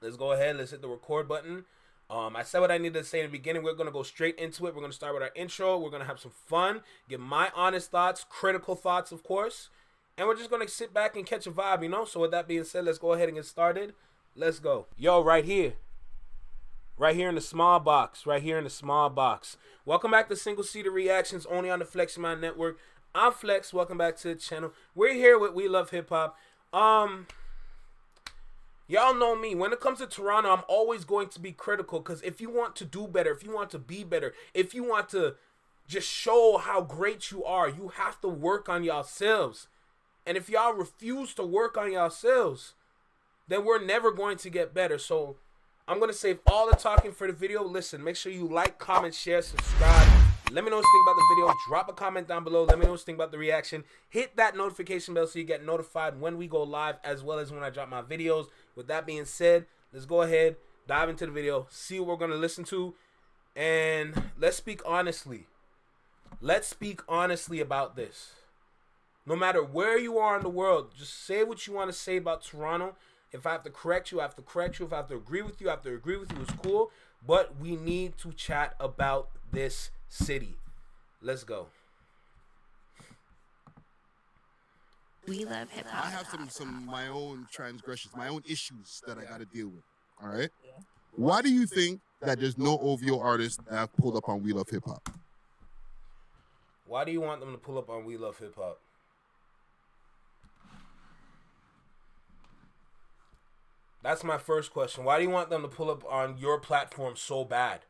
Let's go ahead. Let's hit the record button. I said what I needed to say in the beginning. We're going to go straight into it. We're going to start with our intro. We're going to have some fun. Get my honest thoughts, critical thoughts, of course. And we're just going to sit back and catch a vibe, you know? So with that being said, let's go ahead and get started. Let's go. Yo, right here. Right here in the small box. Right here in the small box. Welcome back to Single Seater Reactions, only on the Flex Your Mind Network. I'm Flex. Welcome back to the channel. We're here with We Love Hip Hop. Y'all know me. When it comes to Toronto, I'm always going to be critical because if you want to do better, if you want to be better, if you want to just show how great you are, you have to work on yourselves. And if y'all refuse to work on yourselves, then we're never going to get better. So I'm going to save all the talking for the video. Listen, make sure you like, comment, share, subscribe. Let me know what you think about the video. Drop a comment down below. Let me know what you think about the reaction. Hit that notification bell so you get notified when we go live as well as when I drop my videos. With that being said, let's go ahead, dive into the video, see what we're going to listen to, and let's speak honestly. Let's speak honestly about this. No matter where you are in the world, just say what you want to say about Toronto. If I have to correct you, I have to correct you. If I have to agree with you, I have to agree with you. It's cool. But we need to chat about this city. Let's go. We love hip hop. I have some my own transgressions, my own issues that I got to deal with. All right. Yeah. Why do you think that there's no OVO artists that have pulled up on We Love Hip Hop? Why do you want them to pull up on We Love Hip Hop? That's my first question. Why do you want them to pull up on your platform so bad?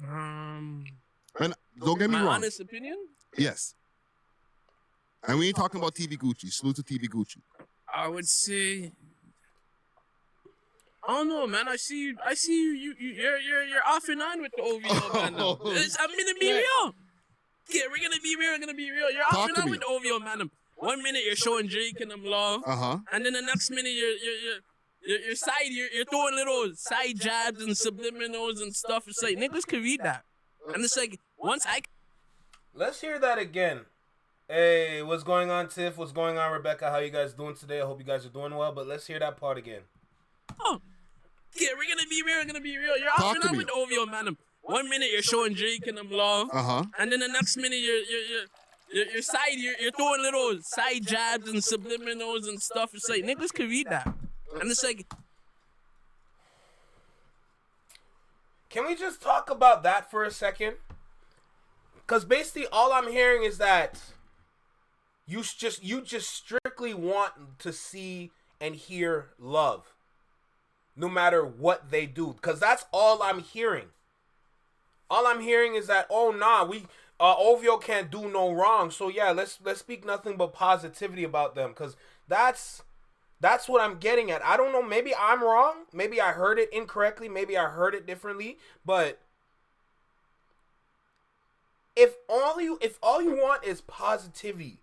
And don't get me wrong. My honest opinion? Yes. And we ain't talking about TV Gucci. Salute to TV Gucci. I would say, I don't know, man. I see you. You're off and on with the OVO, man. I'm gonna be real. Yeah, we're gonna be real. You're off and on with the OVO, man. 1 minute you're showing Drake and them love, and then the next minute you're throwing little side jabs and subliminals and stuff. It's like niggas can read that, and it's like Let's hear that again. Hey, what's going on, Tiff? What's going on, Rebecca? How you guys doing today? I hope you guys are doing well. But let's hear that part again. Oh, yeah, we're gonna be real. You're off and on with the OVO, man. 1 minute you're showing Drake and them love, and then the next minute you're throwing little side jabs and subliminals and stuff. It's like niggas can read that, and it's like, can we just talk about that for a second? Because basically all I'm hearing is that you just strictly want to see and hear love, no matter what they do. Because that's all I'm hearing. All I'm hearing is that, oh nah, OVO can't do no wrong. So yeah, let's speak nothing but positivity about them. Because that's what I'm getting at. I don't know. Maybe I'm wrong. Maybe I heard it incorrectly. Maybe I heard it differently. But if all you want is positivity,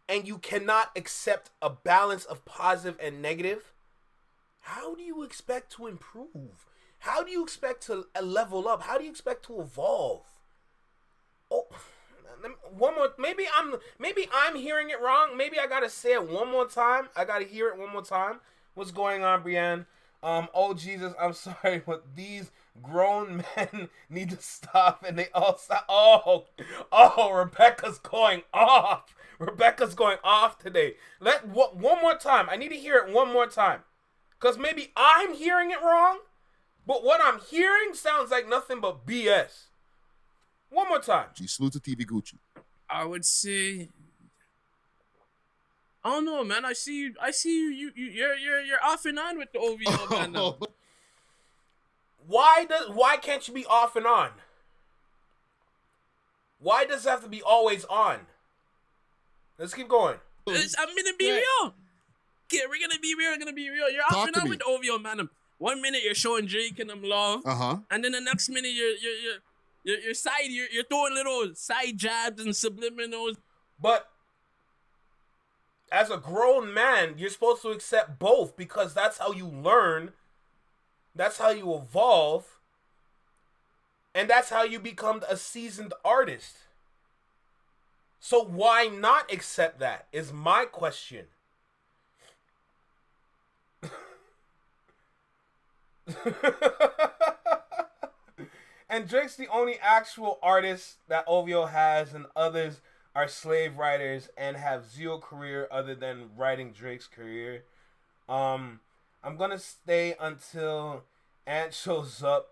and you cannot accept a balance of positive and negative, how do you expect to improve? How do you expect to level up? How do you expect to evolve? Oh, one more. Maybe I'm hearing it wrong. Maybe I gotta say it one more time. I gotta hear it one more time. What's going on, Brienne? Oh Jesus, I'm sorry, but these grown men need to stop, and they all stop. Oh, Rebecca's going off. Rebecca's going off today. One more time. I need to hear it one more time, cause maybe I'm hearing it wrong, but what I'm hearing sounds like nothing but BS. One more time. Salute to TV Gucci. I would say, I don't know, man. I see you. You're off and on with the OVO, man. Now. Why can't you be off and on? Why does it have to be always on? Let's keep going. I'm gonna be real. Yeah, we're gonna be real. You're off and on with the OVO, man. 1 minute you're showing Drake and them love, and then the next minute you're throwing little side jabs and subliminals. But as a grown man, you're supposed to accept both, because that's how you learn, that's how you evolve, and that's how you become a seasoned artist. So why not accept that is my question. And Drake's the only actual artist that OVO has, and others are slave writers and have zero career other than writing Drake's career. I'm gonna stay until Ant shows up.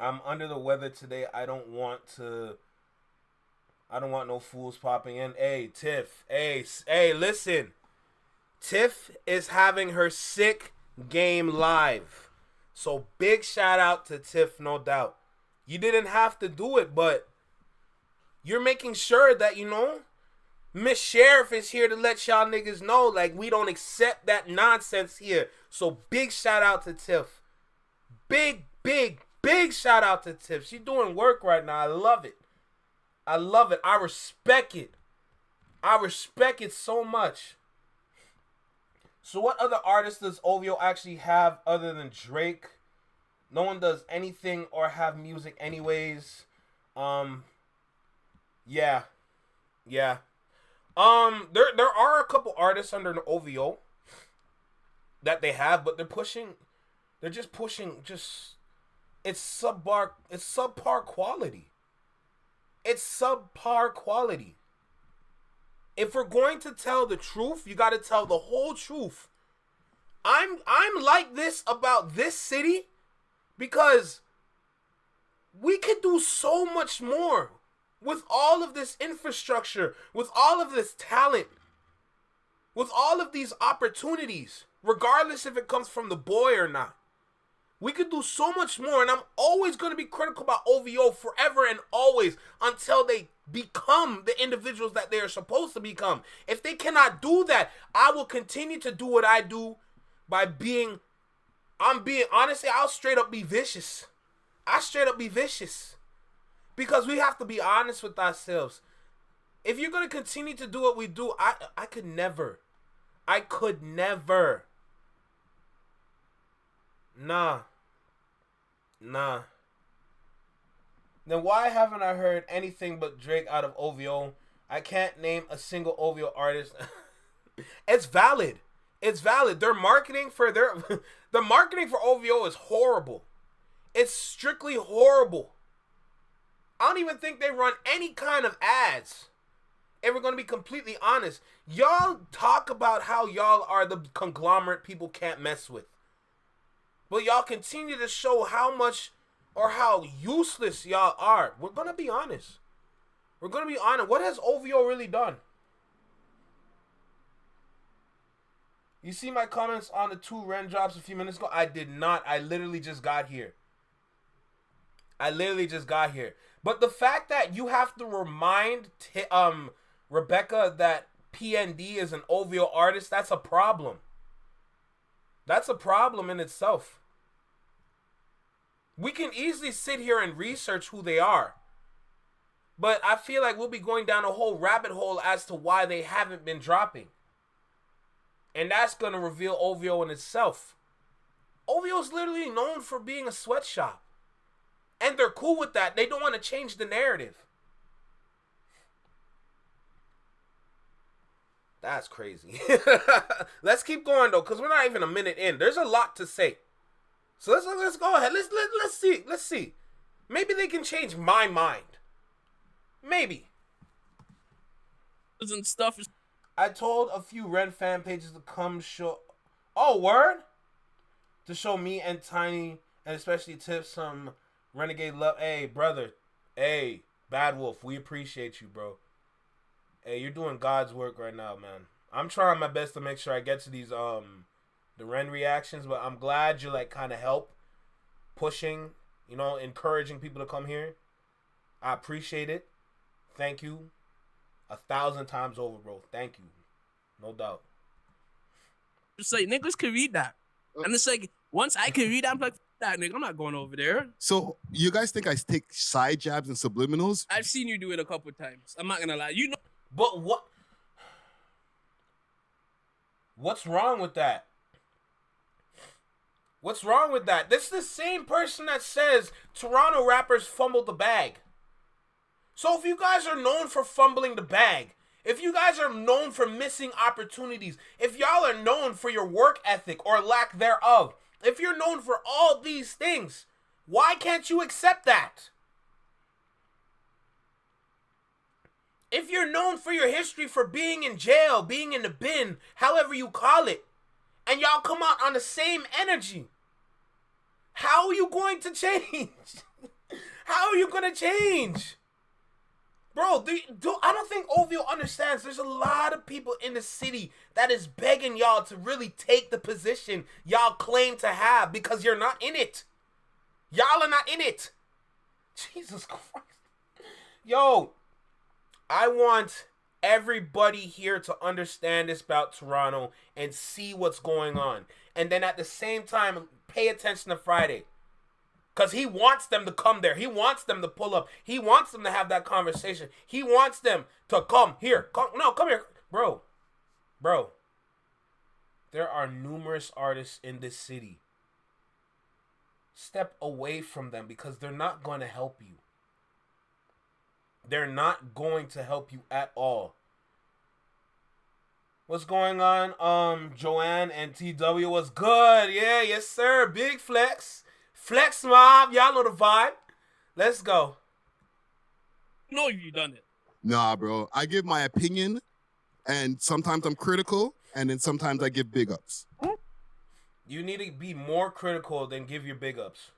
I'm under the weather today. I don't want no fools popping in. Hey, Tiff. Hey, listen. Tiff is having her sick game live. So big shout out to Tiff, no doubt. You didn't have to do it, but you're making sure that, you know, Miss Sheriff is here to let y'all niggas know, like, we don't accept that nonsense here. So big shout out to Tiff. Big shout out to Tiff. She doing work right now. I love it. I respect it. I respect it so much. So what other artists does OVO actually have other than Drake? No one does anything or have music anyways. Yeah. There are a couple artists under the OVO that they have, but they're just pushing it's subpar quality. It's subpar quality. If we're going to tell the truth, you got to tell the whole truth. I'm like this about this city because we could do so much more with all of this infrastructure, with all of this talent, with all of these opportunities, regardless if it comes from the boy or not. We could do so much more, and I'm always going to be critical about OVO forever and always until they become the individuals that they are supposed to become. If they cannot do that, I will continue to do what I do by honestly, I'll straight up be vicious. Because we have to be honest with ourselves. If you're going to continue to do what we do, I could never. Nah. Then why haven't I heard anything but Drake out of OVO? I can't name a single OVO artist. It's valid. Their marketing for the marketing for OVO is horrible. It's strictly horrible. I don't even think they run any kind of ads. If we're going to be completely honest, y'all talk about how y'all are the conglomerate people can't mess with. But y'all continue to show how much or how useless y'all are. We're going to be honest. What has OVO really done? You see my comments on the 2 Ren drops a few minutes ago? I did not. I literally just got here. But the fact that you have to remind Rebecca that PND is an OVO artist, that's a problem. That's a problem in itself. We can easily sit here and research who they are. But I feel like we'll be going down a whole rabbit hole as to why they haven't been dropping. And that's going to reveal OVO in itself. OVO is literally known for being a sweatshop. And they're cool with that. They don't want to change the narrative. That's crazy. Let's keep going though, because we're not even a minute in. There's a lot to say. So let's go ahead. Let's see. Maybe they can change my mind. Maybe. And stuff is. I told a few Ren fan pages to come show. Oh, word? To show me and Tiny, and especially Tiff, some renegade love. Hey, brother. Hey, Bad Wolf. We appreciate you, bro. Hey, you're doing God's work right now, man. I'm trying my best to make sure I get to these the Ren reactions, but I'm glad you like kind of help pushing, you know, encouraging people to come here. I appreciate it. Thank you 1,000 times over, bro. Thank you. No doubt. Just like niggas can read that. And it's like once I can read that, I'm like, that nigga, I'm not going over there. So you guys think I take side jabs and subliminals? I've seen you do it a couple times. I'm not gonna lie. You know. But what's wrong with that? What's wrong with that? This is the same person that says Toronto rappers fumbled the bag. So if you guys are known for fumbling the bag, if you guys are known for missing opportunities, if y'all are known for your work ethic or lack thereof, if you're known for all these things, why can't you accept that? If you're known for your history for being in jail, being in the bin, however you call it, and y'all come out on the same energy, how are you going to change? How are you going to change? Bro, I don't think OVO understands. There's a lot of people in the city that is begging y'all to really take the position y'all claim to have because you're not in it. Y'all are not in it. Jesus Christ. Yo, I want everybody here to understand this about Toronto and see what's going on. And then at the same time, pay attention to Friday. Because he wants them to come there. He wants them to pull up. He wants them to have that conversation. He wants them to come here. Come here. Bro. There are numerous artists in this city. Step away from them because they're not going to help you. They're not going to help you at all. What's going on? Joanne and TW was good. Yeah, yes, sir. Big flex. Flex mob. Y'all know the vibe. Let's go. No, you done it. Nah, bro. I give my opinion, and sometimes I'm critical, and then sometimes I give big ups. You need to be more critical than give your big ups.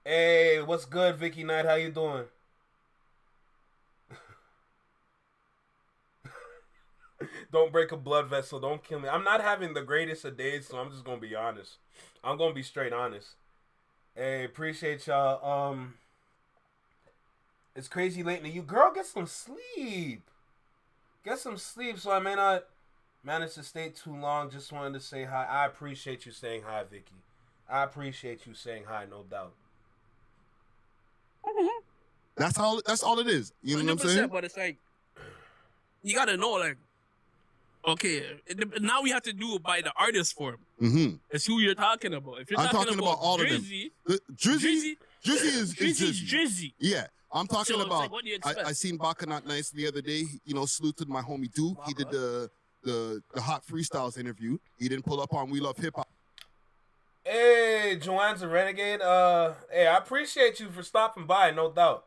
Hey, what's good, Vicky Knight? How you doing? Don't break a blood vessel. Don't kill me. I'm not having the greatest of days, so I'm just going to be honest. I'm going to be straight honest. Hey, appreciate y'all. It's crazy late in the girl, get some sleep. Get some sleep so I may not manage to stay too long. Just wanted to say hi. I appreciate you saying hi, Vicky. I appreciate you saying hi, no doubt. That's all it is. You know what I'm saying? But it's like, you gotta know, like, okay, now we have to do it by the artist form. Mm-hmm. It's who you're talking about. If you're talking about all Drizzy, of them. Drizzy is Drizzy. Yeah. I'm talking about. Like, what do you expect? I seen Baka Not Nice the other day. Saluted my homie Duke. He did the Hot Freestyles interview. He didn't pull up on We Love Hip Hop. Hey, Joanne's a renegade. Hey, I appreciate you for stopping by, no doubt.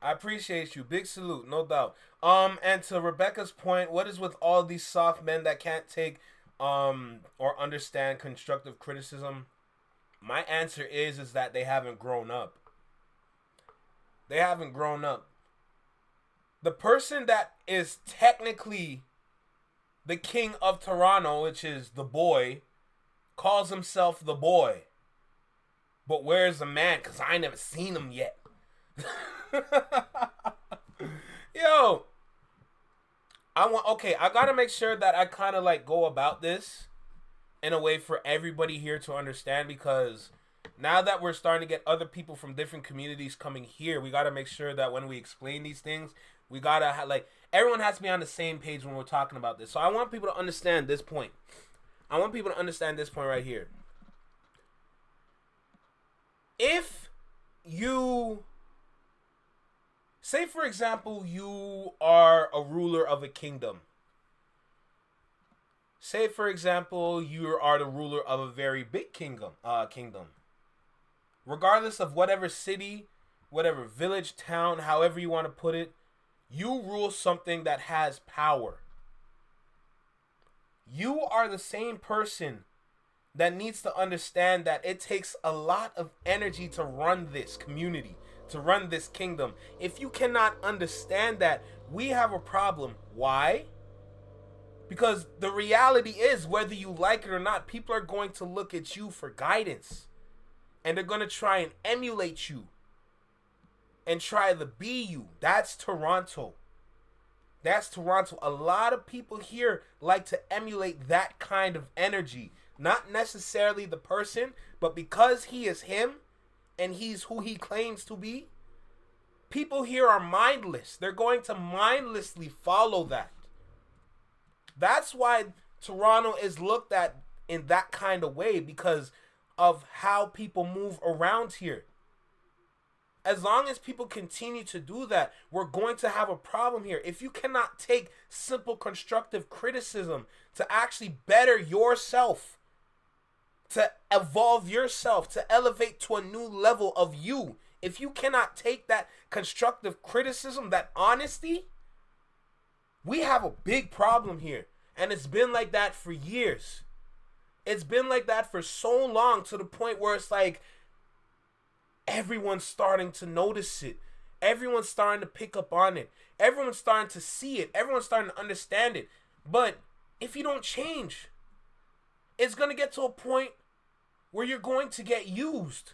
I appreciate you. Big salute, no doubt. And to Rebecca's point, what is with all these soft men that can't take or understand constructive criticism? My answer is that they haven't grown up. They haven't grown up. The person that is technically the king of Toronto, which is the boy, calls himself the boy. But where's the man? Because I never seen him yet. Yo. I gotta make sure that I kind of like go about this in a way for everybody here to understand, because now that we're starting to get other people from different communities coming here, we gotta make sure that when we explain these things, we gotta everyone has to be on the same page when we're talking about this. So I want people to understand this point. I want people to understand this point right here. If you say, for example, you are a ruler of a kingdom. Say, for example, you are the ruler of a very big kingdom. Regardless of whatever city, whatever village, town, however you want to put it, you rule something that has power. You are the same person that needs to understand that it takes a lot of energy to run this community, to run this kingdom. If you cannot understand that, we have a problem. Why? Because the reality is, whether you like it or not, people are going to look at you for guidance. And they're going to try and emulate you. And try to be you. That's Toronto. That's Toronto. A lot of people here like to emulate that kind of energy. Not necessarily the person, but because he is him and he's who he claims to be, people here are mindless. They're going to mindlessly follow that. That's why Toronto is looked at in that kind of way, because of how people move around here. As long as people continue to do that, we're going to have a problem here. If you cannot take simple constructive criticism to actually better yourself, to evolve yourself, to elevate to a new level of you, if you cannot take that constructive criticism, that honesty, we have a big problem here. And it's been like that for years. It's been like that for so long, to the point where it's like everyone's starting to notice it. Everyone's starting to pick up on it. Everyone's starting to see it. Everyone's starting to understand it. But if you don't change, it's going to get to a point where you're going to get used,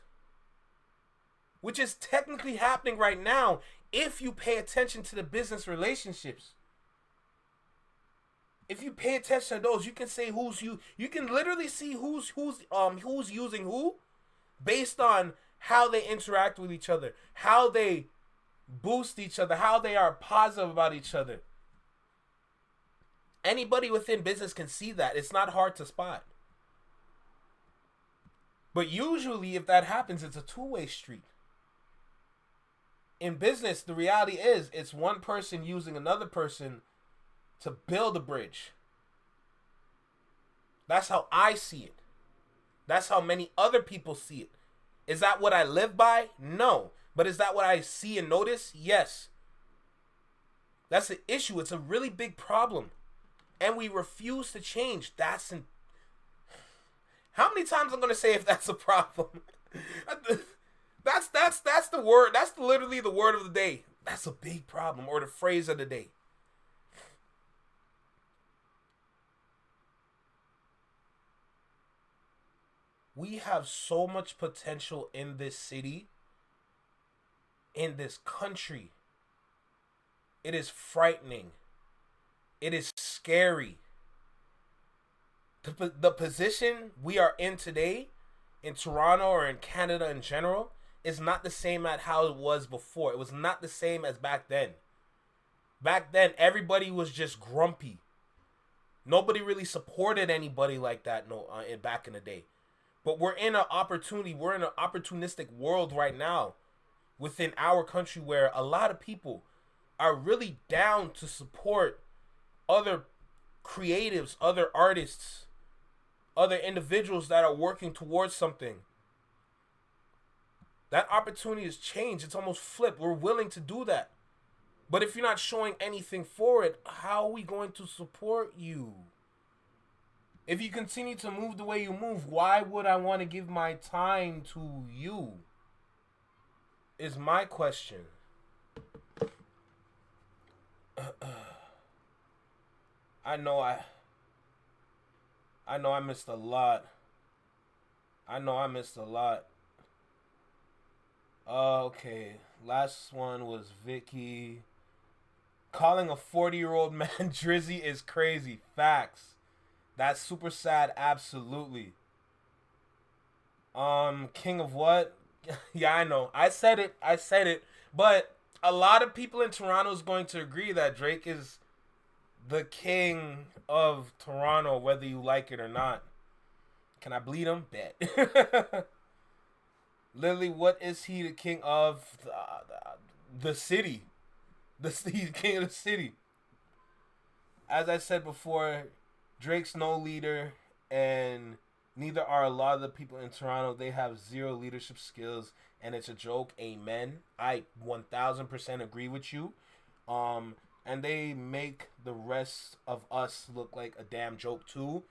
which is technically happening right now if you pay attention to the business relationships. If you pay attention to those, you can say who's you. You can literally see who's using who based on how they interact with each other, how they boost each other, how they are positive about each other. Anybody within business can see that. It's not hard to spot. But usually if that happens, it's a two-way street. In business, the reality is it's one person using another person to build a bridge. That's how I see it. That's how many other people see it. Is that what I live by? No. But is that what I see and notice? Yes. That's an issue. It's a really big problem. And we refuse to change. How many times I'm going to say if that's a problem? That's the word. That's literally the word of the day. That's a big problem, or the phrase of the day. We have so much potential in this city, in this country. It is frightening. It is scary. The position we are in today, in Toronto or in Canada in general, is not the same as how it was before. It was not the same as back then. Back then, everybody was just grumpy. Nobody really supported anybody like that back in the day. But we're in an opportunistic world right now within our country where a lot of people are really down to support other creatives, other artists, other individuals that are working towards something. That opportunity has changed. It's almost flipped. We're willing to do that. But if you're not showing anything for it, how are we going to support you? If you continue to move the way you move, why would I want to give my time to you? Is my question. I know I missed a lot. Okay, last one was Vicky. Calling a 40-year-old man Drizzy is crazy. Facts. That's super sad, absolutely. King of what? Yeah, I know. I said it. But a lot of people in Toronto is going to agree that Drake is the king of Toronto, whether you like it or not. Can I bleed him? Bet. Lily, what is he the king of? The city. He's the king of the city. As I said before, Drake's no leader, and neither are a lot of the people in Toronto. They have zero leadership skills, and it's a joke. Amen. I 1000% agree with you. And they make the rest of us look like a damn joke too.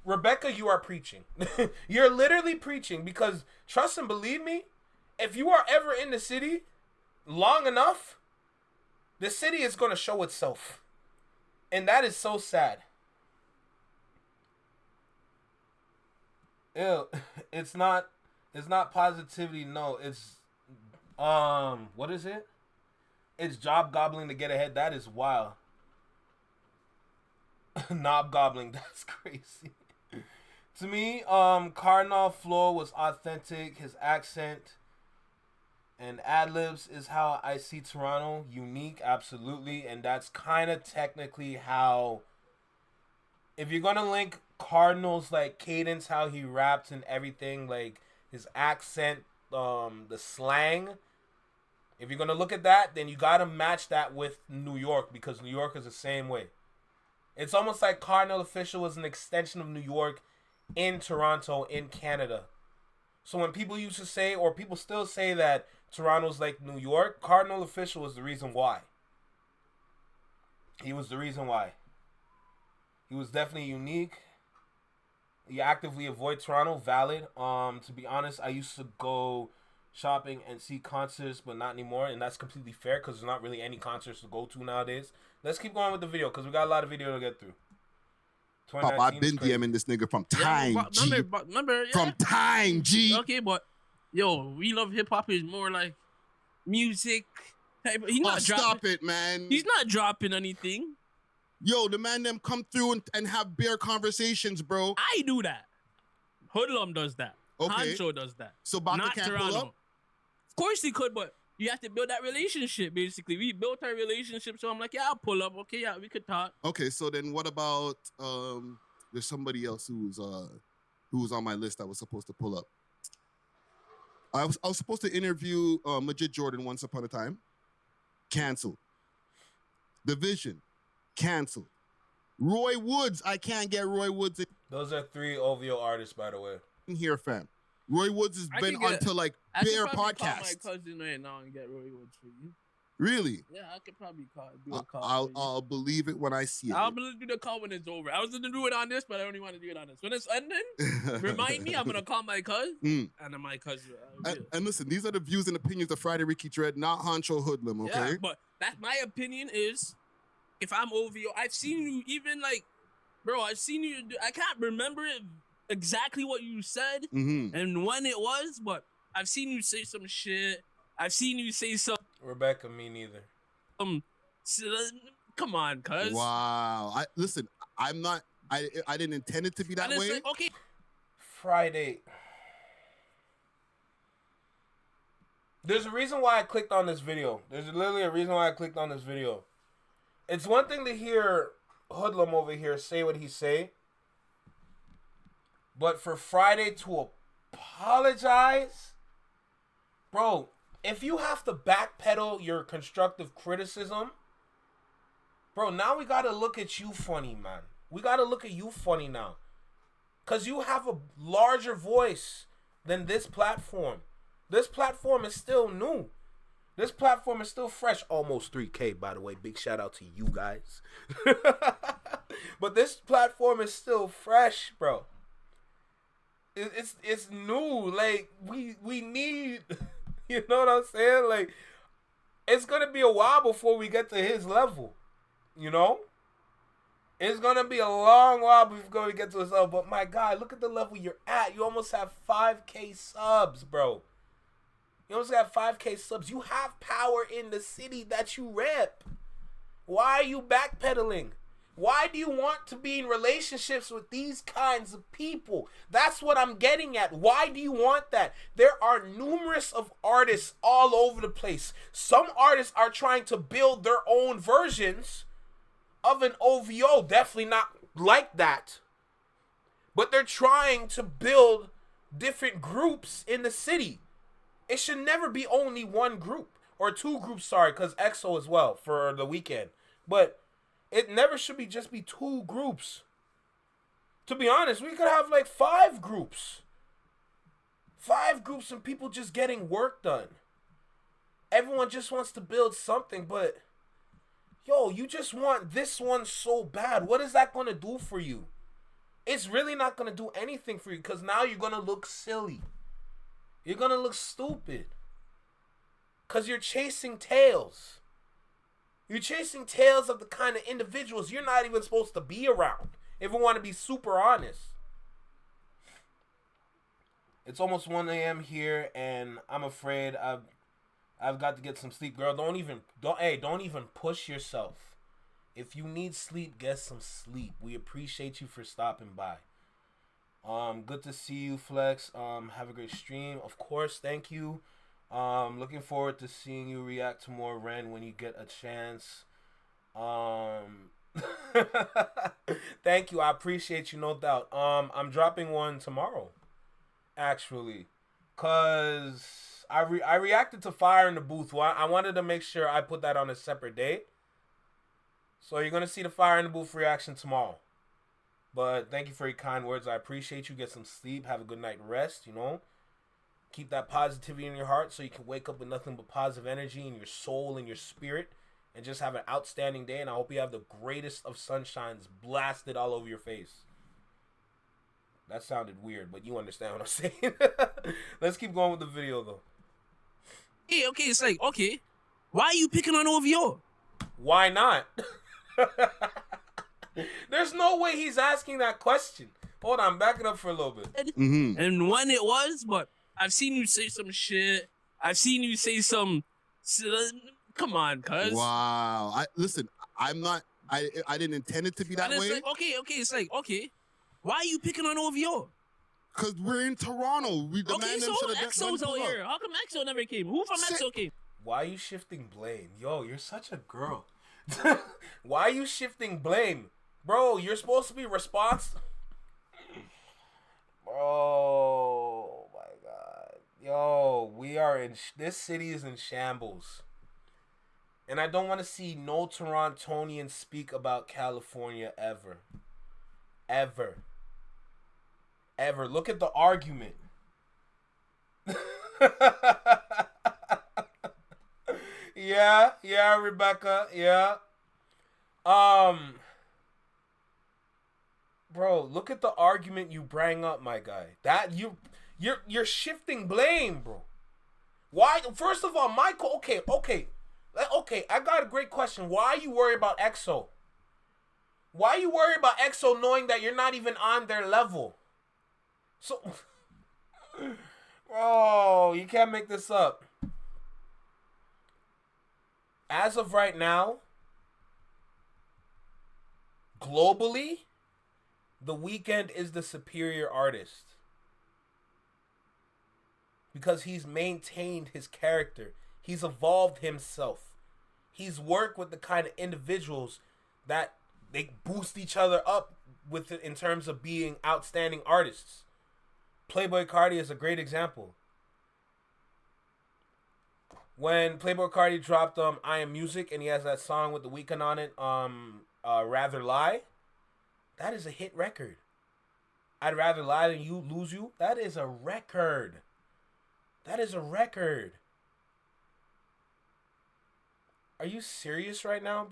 Rebecca, you are preaching. You're literally preaching, because trust and believe me, if you are ever in the city long enough, the city is going to show itself. And that is so sad. Ew, it's not positivity, no, it's what is it? It's job gobbling to get ahead. That is wild. Knob gobbling, that's crazy. To me, Cardinal flow was authentic. His accent and ad-libs is how I see Toronto. Unique, absolutely. And that's kind of technically how, if you're going to link Cardinal's like cadence, how he raps and everything, like his accent, the slang. If you're gonna look at that, then you gotta match that with New York, because New York is the same way. It's almost like Cardinal Official was an extension of New York in Toronto, in Canada. So when people used to say, or people still say, that Toronto's like New York, Cardinal Official was the reason why. He was the reason why. He was definitely unique. You actively avoid Toronto, valid. To be honest, I used to go shopping and see concerts, but not anymore, and that's completely fair because there's not really any concerts to go to nowadays. Let's keep going with the video because we got a lot of video to get through. Pop, I've been DMing this nigga from time, G. Remember, From time, G. Okay, but yo, We Love Hip Hop is more like music. Hey, but he's not dropping. Stop it, man. He's not dropping anything. Yo, the man them come through and have bare conversations, bro. I do that. Hoodlum does that. Okay. Honcho does that. So Baka not can't Toronto. pull up? Of course he could, but you have to build that relationship, basically. We built our relationship, so I'm like, yeah, I'll pull up. Okay, yeah, we could talk. Okay, so then what about there's somebody else who's on my list that was supposed to pull up. I was supposed to interview Majid Jordan once upon a time. Canceled. Division. Canceled. Roy Woods. I can't get Roy Woods Those are 3 OVO artists, by the way. in here, fam. Roy Woods has been onto like bare Call my podcasts. cousin right now and get Roy Woods for you. Really? Yeah, I could probably do a call. I'll believe it when I see it. I'll do the call when it's over. I was gonna do it on this, but I only want to do it on this. When it's ending, remind me. I'm gonna call my cousin, and then my cousin. And listen, these are the views and opinions of Friday Ricky Dread, not Honcho Hoodlum. Okay. Yeah, but that's my opinion. Is if I'm OVO, I've seen you even like, bro. I've seen you. I can't remember exactly what you said and when it was, but I've seen you say some shit. I've seen you say some. Rebecca, me neither. Come on, cuz. Wow. I'm not. I didn't intend it to be that way. Like, okay. Friday. There's a reason why I clicked on this video. There's literally a reason why I clicked on this video. It's one thing to hear Hoodlum over here say what he say, but for Friday to apologize, bro, if you have to backpedal your constructive criticism, bro, now we gotta look at you funny, man. We gotta look at you funny now. Because you have a larger voice than this platform. This platform is still new. This platform is still fresh. Almost 3K, by the way. Big shout out to you guys. But this platform is still fresh, bro. It's new. Like, we need... You know what I'm saying? Like, it's going to be a while before we get to his level. You know? It's going to be a long while before we get to his level. But, my God, look at the level you're at. You almost have 5K subs, bro. You almost have 5K subs. You have power in the city that you rep. Why are you backpedaling? Why do you want to be in relationships with these kinds of people? That's what I'm getting at. Why do you want that? There are numerous of artists all over the place. Some artists are trying to build their own versions of an OVO. Definitely not like that. But they're trying to build different groups in the city. It should never be only one group. Or 2 groups, sorry, because EXO as well for the weekend. But it never should be just be 2 groups. To be honest, we could have like 5 groups. 5 groups and people just getting work done. Everyone just wants to build something, but yo, you just want this one so bad. What is that going to do for you? It's really not going to do anything for you because now you're going to look silly. You're going to look stupid. Because you're chasing tails. You're chasing tails of the kind of individuals you're not even supposed to be around. If we want to be super honest. It's almost 1 a.m. here, and I'm afraid I've got to get some sleep. Girl, don't even push yourself. If you need sleep, get some sleep. We appreciate you for stopping by. Good to see you, Flex. Have a great stream. Of course, thank you. Looking forward to seeing you react to more Ren when you get a chance. Thank you. I appreciate you, no doubt. I'm dropping one tomorrow, actually. Cause I reacted to fire in the booth. Well, I wanted to make sure I put that on a separate day. So you're gonna see the fire in the booth reaction tomorrow. But thank you for your kind words. I appreciate you. Get some sleep. Have a good night rest. You know, keep that positivity in your heart so you can wake up with nothing but positive energy in your soul and your spirit, and just have an outstanding day. And I hope you have the greatest of sunshines blasted all over your face. That sounded weird, but you understand what I'm saying. Let's keep going with the video, though. Hey, okay, it's like, okay, why are you picking on OVO? Why not? There's no way he's asking that question. Hold on, back it up for a little bit. And when it was, but I've seen you say some shit. I've seen you say some... Come on, cuz. Wow. Listen, I'm not... I didn't intend it to be that and it's way. like, okay, it's like, okay, why are you picking on OVO? Because we're in Toronto. We demand Okay, them so should have EXO's out here. How come EXO never came? Who from EXO came? Why are you shifting blame? Yo, you're such a girl. Why are you shifting blame? Bro, you're supposed to be responsible. Oh, my God. Yo, we are in... This city is in shambles. And I don't want to see no Torontonian speak about California ever. Ever. Ever. Look at the argument. Yeah, Rebecca. Yeah. Bro, look at the argument you bring up, my guy. That you're shifting blame, bro. Why? First of all, Michael. Okay. I got a great question. Why are you worried about EXO? Why are you worried about EXO knowing that you're not even on their level? So, bro, you can't make this up. As of right now, globally, The Weeknd is the superior artist. Because he's maintained his character. He's evolved himself. He's worked with the kind of individuals that they boost each other up with it in terms of being outstanding artists. Playboi Carti is a great example. When Playboi Carti dropped I Am Music and he has that song with The Weeknd on it, Rather Lie, that is a hit record. I'd rather lie than you lose you. That is a record. That is a record. Are you serious right now?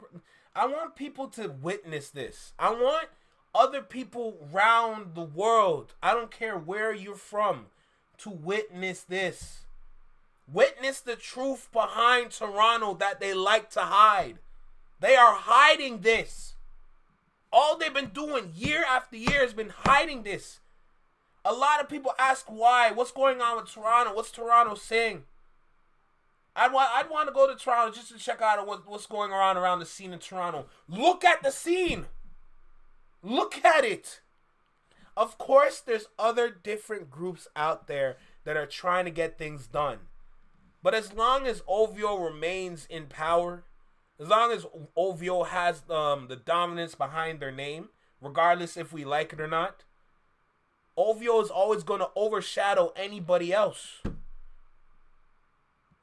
I want people to witness this. I want other people around the world, I don't care where you're from, to witness this. Witness the truth behind Toronto that they like to hide. They are hiding this. All they've been doing year after year has been hiding this. A lot of people ask why. What's going on with Toronto? What's Toronto saying? I'd want to go to Toronto just to check out what's going on around the scene in Toronto. Look at the scene. Look at it. Of course, there's other different groups out there that are trying to get things done. But as long as OVO remains in power, as long as OVO has the dominance behind their name, regardless if we like it or not, OVO is always going to overshadow anybody else.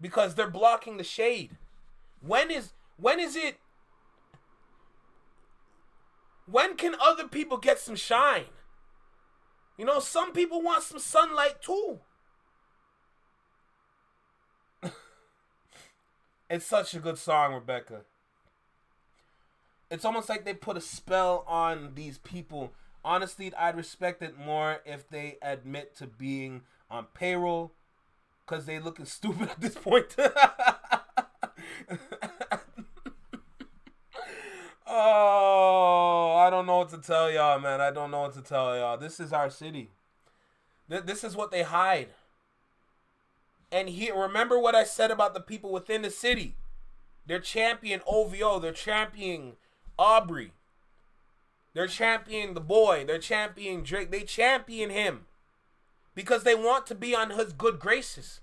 Because they're blocking the shade. When can other people get some shine? You know, some people want some sunlight too. It's such a good song, Rebecca. It's almost like they put a spell on these people. Honestly, I'd respect it more if they admit to being on payroll, because they looking stupid at this point. Oh, I don't know what to tell y'all, man. I don't know what to tell y'all. This is our city. This is what they hide. And here, remember what I said about the people within the city. They're championing OVO. They're championing Aubrey. They're championing the boy. They're championing Drake. They champion him because they want to be on his good graces.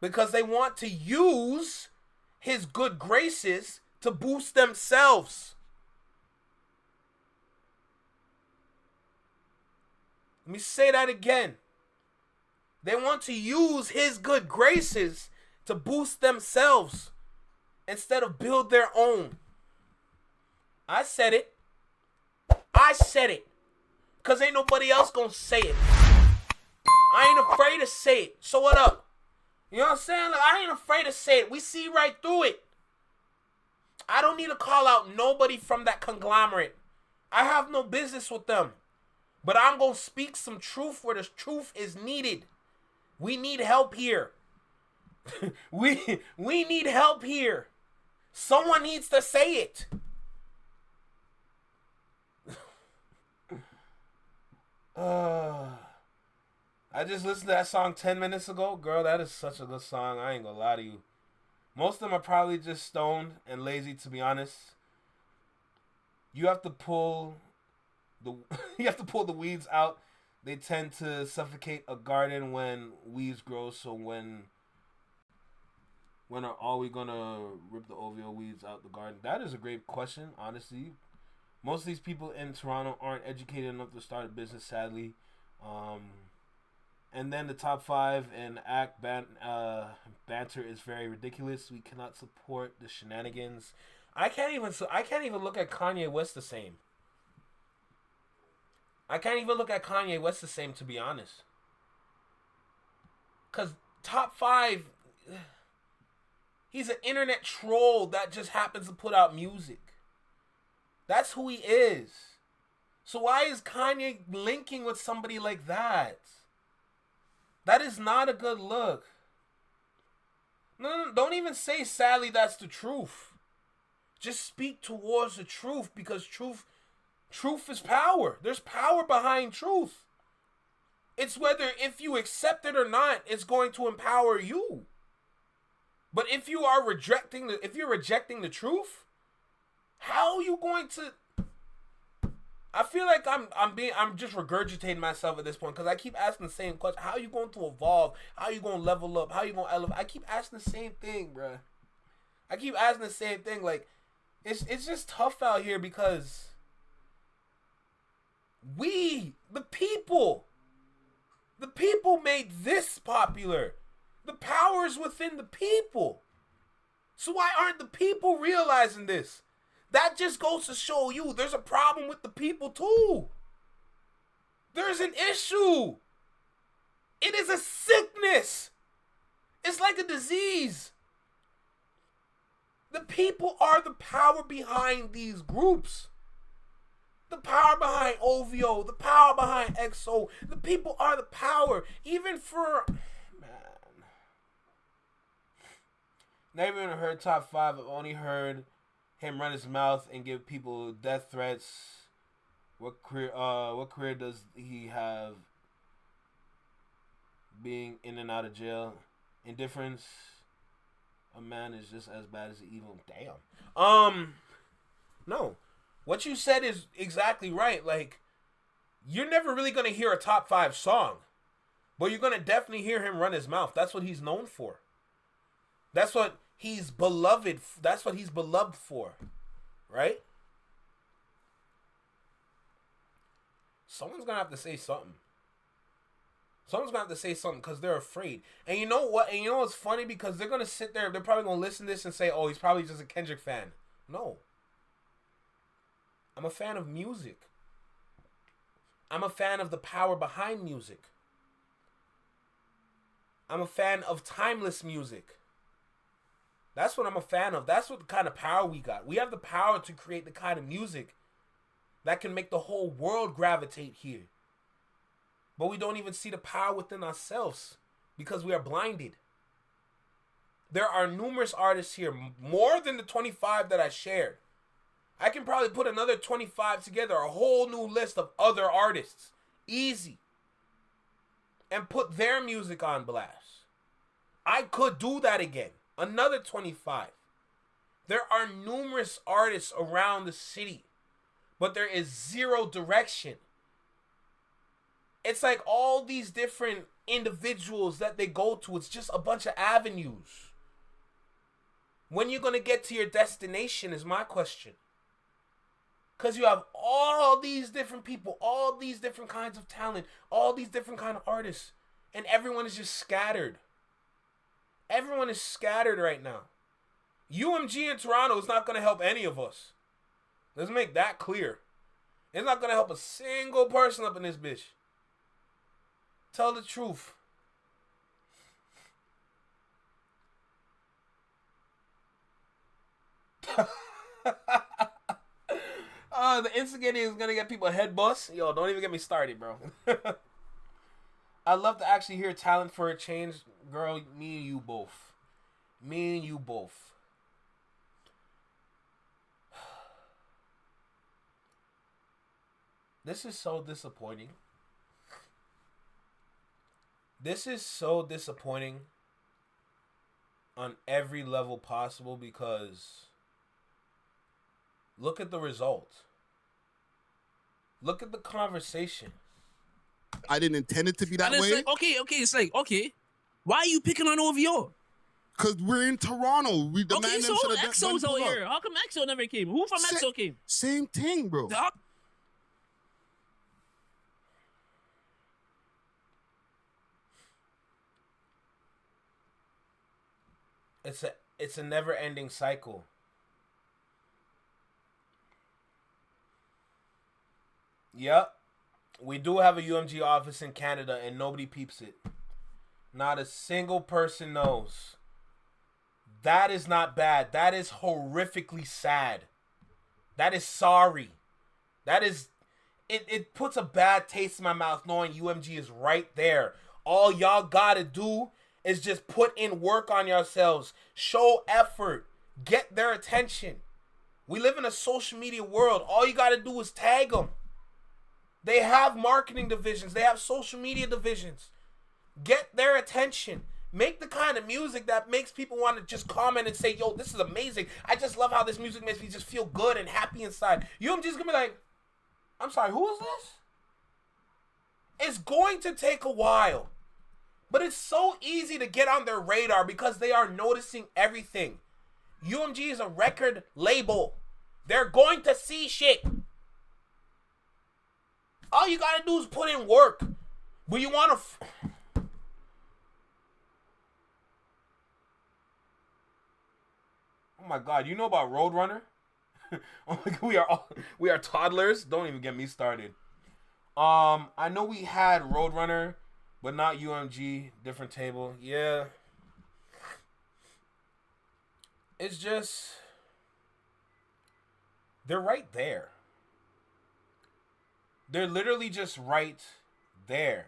Because they want to use his good graces to boost themselves. Let me say that again. They want to use his good graces to boost themselves instead of build their own. I said it. I said it. Because ain't nobody else gonna say it. I ain't afraid to say it. So what up? You know what I'm saying? Like, I ain't afraid to say it. We see right through it. I don't need to call out nobody from that conglomerate. I have no business with them. But I'm going to speak some truth where the truth is needed. We need help here. we need help here. Someone needs to say it. I just listened to that song 10 minutes ago. Girl, that is such a good song. I ain't gonna lie to you. Most of them are probably just stoned and lazy, to be honest. You have to pull the the weeds out. They tend to suffocate a garden when weeds grow. So when are we gonna rip the OVO weeds out the garden? That is a great question, honestly. Most of these people in Toronto aren't educated enough to start a business, sadly. And then the top 5 and act banter is very ridiculous. We cannot support the shenanigans. I can't even look at Kanye West the same. I can't even look at Kanye West the same, to be honest. Cause top 5, he's an internet troll that just happens to put out music. That's who he is. So why is Kanye linking with somebody like that? That is not a good look. No, don't even say sadly that's the truth. Just speak towards the truth, because truth is power. There's power behind truth. It's whether if you accept it or not, it's going to empower you. But if you are rejecting the truth, how are you going to? I feel like I'm just regurgitating myself at this point, because I keep asking the same question. How are you going to evolve? How are you going to level up? How are you going to elevate? I keep asking the same thing, bruh. I keep asking the same thing. Like, it's just tough out here, because the people made this popular. The power is within the people. So why aren't the people realizing this? That just goes to show you there's a problem with the people too. There's an issue. It is a sickness. It's like a disease. The people are the power behind these groups. The power behind OVO, the power behind XO. The people are the power. Even for... Man. Never even heard top 5. I've only heard him run his mouth and give people death threats. What career does he have being in and out of jail? Indifference. A man is just as bad as the evil. Damn. No. What you said is exactly right. Like, you're never really going to hear a top 5 song, but you're going to definitely hear him run his mouth. That's what he's known for. That's what he's beloved. That's what he's beloved for, right? Someone's gonna have to say something. Someone's gonna have to say something, because they're afraid. And you know what? And you know what's funny? Because they're gonna sit there. They're probably gonna listen to this and say, "Oh, he's probably just a Kendrick fan." No. I'm a fan of music. I'm a fan of the power behind music. I'm a fan of timeless music. That's what I'm a fan of. That's what kind of power we got. We have the power to create the kind of music that can make the whole world gravitate here. But we don't even see the power within ourselves because we are blinded. There are numerous artists here, more than the 25 that I shared. I can probably put another 25 together, a whole new list of other artists. Easy. And put their music on blast. I could do that again. Another 25. There are numerous artists around the city, but there is zero direction. It's like all these different individuals that they go to, it's just a bunch of avenues. When you going to get to your destination is my question. Because you have all these different people, all these different kinds of talent, all these different kind of artists. and everyone is just scattered. Everyone is scattered right now. UMG in Toronto is not going to help any of us. Let's make that clear. It's not going to help a single person up in this bitch. Tell the truth. The instigating is going to get people head bust. Yo, don't even get me started, bro. I'd love to actually hear Talent for a Change. Girl, me and you both. Me and you both. This is so disappointing. This is so disappointing on every level possible because look at the result. Look at the conversation. I didn't intend it to be that way. It's like, okay. Why are you picking on OVO? Because we're in Toronto. We demand them to the EXO's out here. How come EXO never came? Who from EXO came? Same thing, bro. It's a never-ending cycle. Yep. We do have a UMG office in Canada and nobody peeps it. Not a single person knows. That is not bad. That is horrifically sad. That is sorry. That is... It puts a bad taste in my mouth knowing UMG is right there. All y'all gotta do is just put in work on yourselves. Show effort. Get their attention. We live in a social media world. All you gotta do is tag them. They have marketing divisions. They have social media divisions. Get their attention. Make the kind of music that makes people want to just comment and say, yo, this is amazing. I just love how this music makes me just feel good and happy inside. UMG's gonna be like, I'm sorry, who is this? It's going to take a while. But it's so easy to get on their radar because they are noticing everything. UMG is a record label. They're going to see shit. All you gotta do is put in work. But you wanna... Oh my God, you know about Roadrunner? Oh my God, we are toddlers. Don't even get me started. I know we had Roadrunner, but not UMG. Different table. Yeah. It's just... They're right there. They're literally just right there.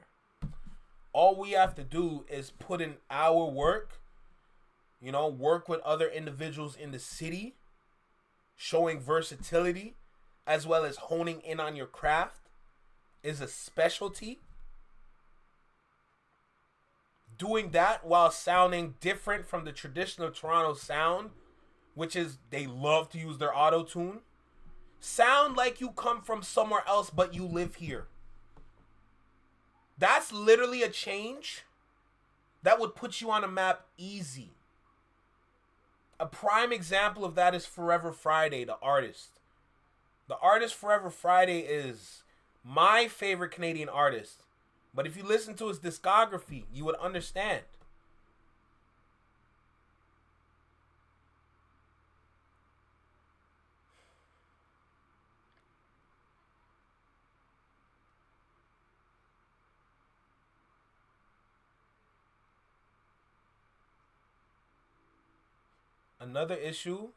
All we have to do is put in our work. You know, work with other individuals in the city. Showing versatility. As well as honing in on your craft. Is a specialty. Doing that while sounding different from the traditional Toronto sound. Which is they love to use their auto-tune. Sound like you come from somewhere else but you live here. That's literally a change that would put you on a map easy. A prime example of that is Forever Friday, the artist. The artist Forever Friday is my favorite Canadian artist. But if you listen to his discography, you would understand. Another issue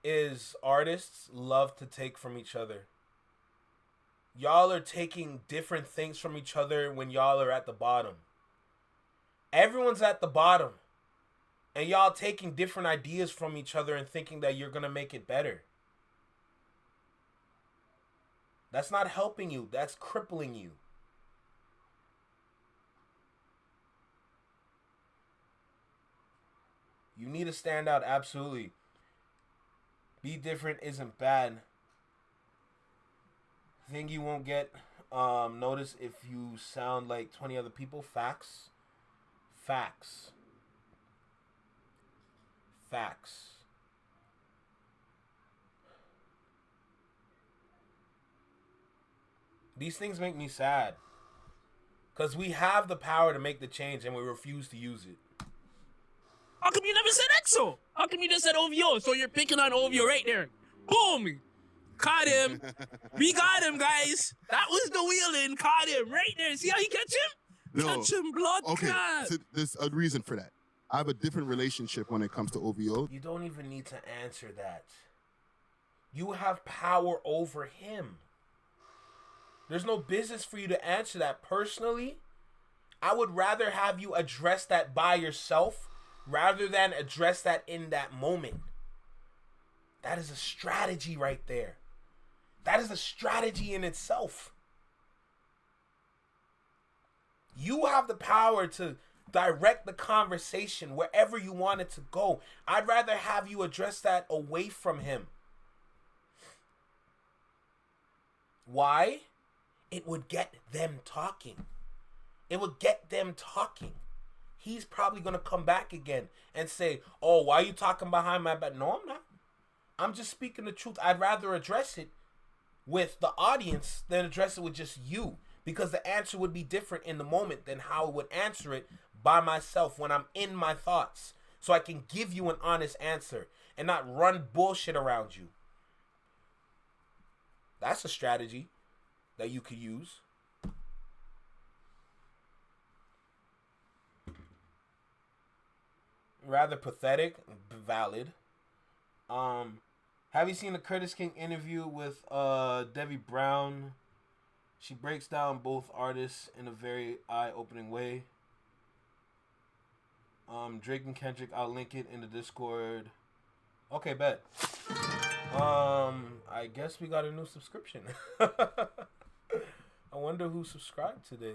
is artists love to take from each other. Y'all are taking different things from each other when y'all are at the bottom. Everyone's at the bottom. And y'all taking different ideas from each other and thinking that you're going to make it better. That's not helping you. That's crippling you. You need to stand out, absolutely. Be different isn't bad. Think you won't get noticed if you sound like 20 other people? Facts. Facts. Facts. These things make me sad. Because we have the power to make the change and we refuse to use it. How come you never said EXO? How come you just said OVO? So you're picking on OVO right there. Boom! Caught him. We got him, guys. That was the wheeling. Caught him right there. See how you catch him? No. Catch him, blood clot. So there's a reason for that. I have a different relationship when it comes to OVO. You don't even need to answer that. You have power over him. There's no business for you to answer that. Personally, I would rather have you address that by yourself rather than address that in that moment. That is a strategy right there. That is a strategy in itself. You have the power to direct the conversation wherever you want it to go. I'd rather have you address that away from him. Why? It would get them talking. It would get them talking. He's probably going to come back again and say, oh, why are you talking behind my back? No, I'm not. I'm just speaking the truth. I'd rather address it with the audience than address it with just you. Because the answer would be different in the moment than how I would answer it by myself when I'm in my thoughts. So I can give you an honest answer and not run bullshit around you. That's a strategy that you could use. Rather pathetic, valid. Have you seen the Curtis King interview with Debbie Brown? She breaks down both artists in a very eye-opening way. Drake and Kendrick, I'll link it in the Discord. Okay, bet. I guess we got a new subscription. I wonder who subscribed today.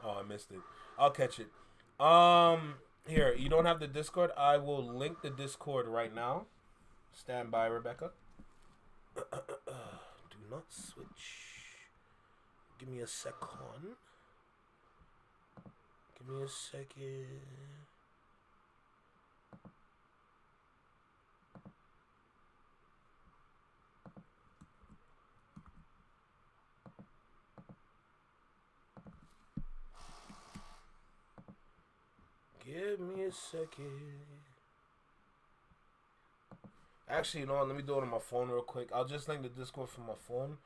Oh, I missed it. I'll catch it. Here, you don't have the Discord. I will link the Discord right now. Stand by, Rebecca. Do not switch. Give me a second. Give me a second. Give me a second. Actually, you know what? Let me do it on my phone real quick. I'll just link the Discord from my phone.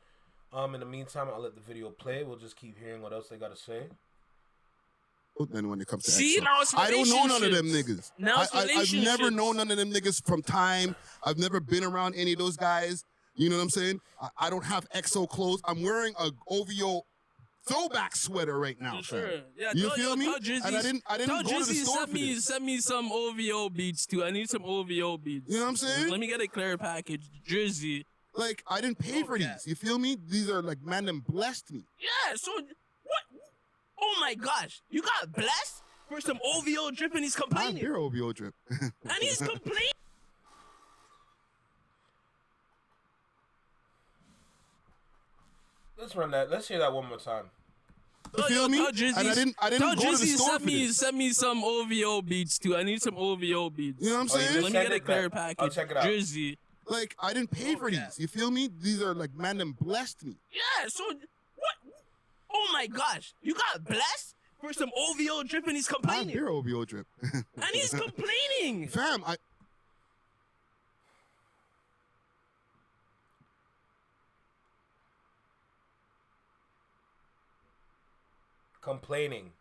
In the meantime, I'll let the video play. We'll just keep hearing what else they got to say. Then when it comes to See, EXO, now it's I don't know none of them niggas. Now it's I've never relationships. known none of them niggas from time. I've never been around any of those guys. You know what I'm saying? I don't have EXO clothes. I'm wearing a OVO throwback sweater right now. Sure. Fam. Yeah, You feel me? Drizzy, And I didn't go to the store send for me, this. send me some OVO beats too. I need some OVO beats. You know what I'm saying? Let me get a clear package. Drizzy. Like, I didn't pay for these. You feel me? These are like, man, them blessed me. Yeah, so what? Oh my gosh. You got blessed for some OVO drip and he's I'm complaining. your OVO drip. And he's complaining. Let's run that. Let's hear that one more time. You feel me? Tell Drizzy, And I didn't tell go to the Drizzy, store for this. send me some OVO beats too. I need some OVO beats. You know what I'm Oh, you saying? just Let me send get a it clear back. package. I'll check it out. Drizzy. Like, I didn't pay for these. You feel me? These are like, man, them blessed me. Yeah, so what? Oh my gosh. You got blessed for some OVO drip and he's I'm complaining. your OVO drip. And he's complaining. Fam, Complaining.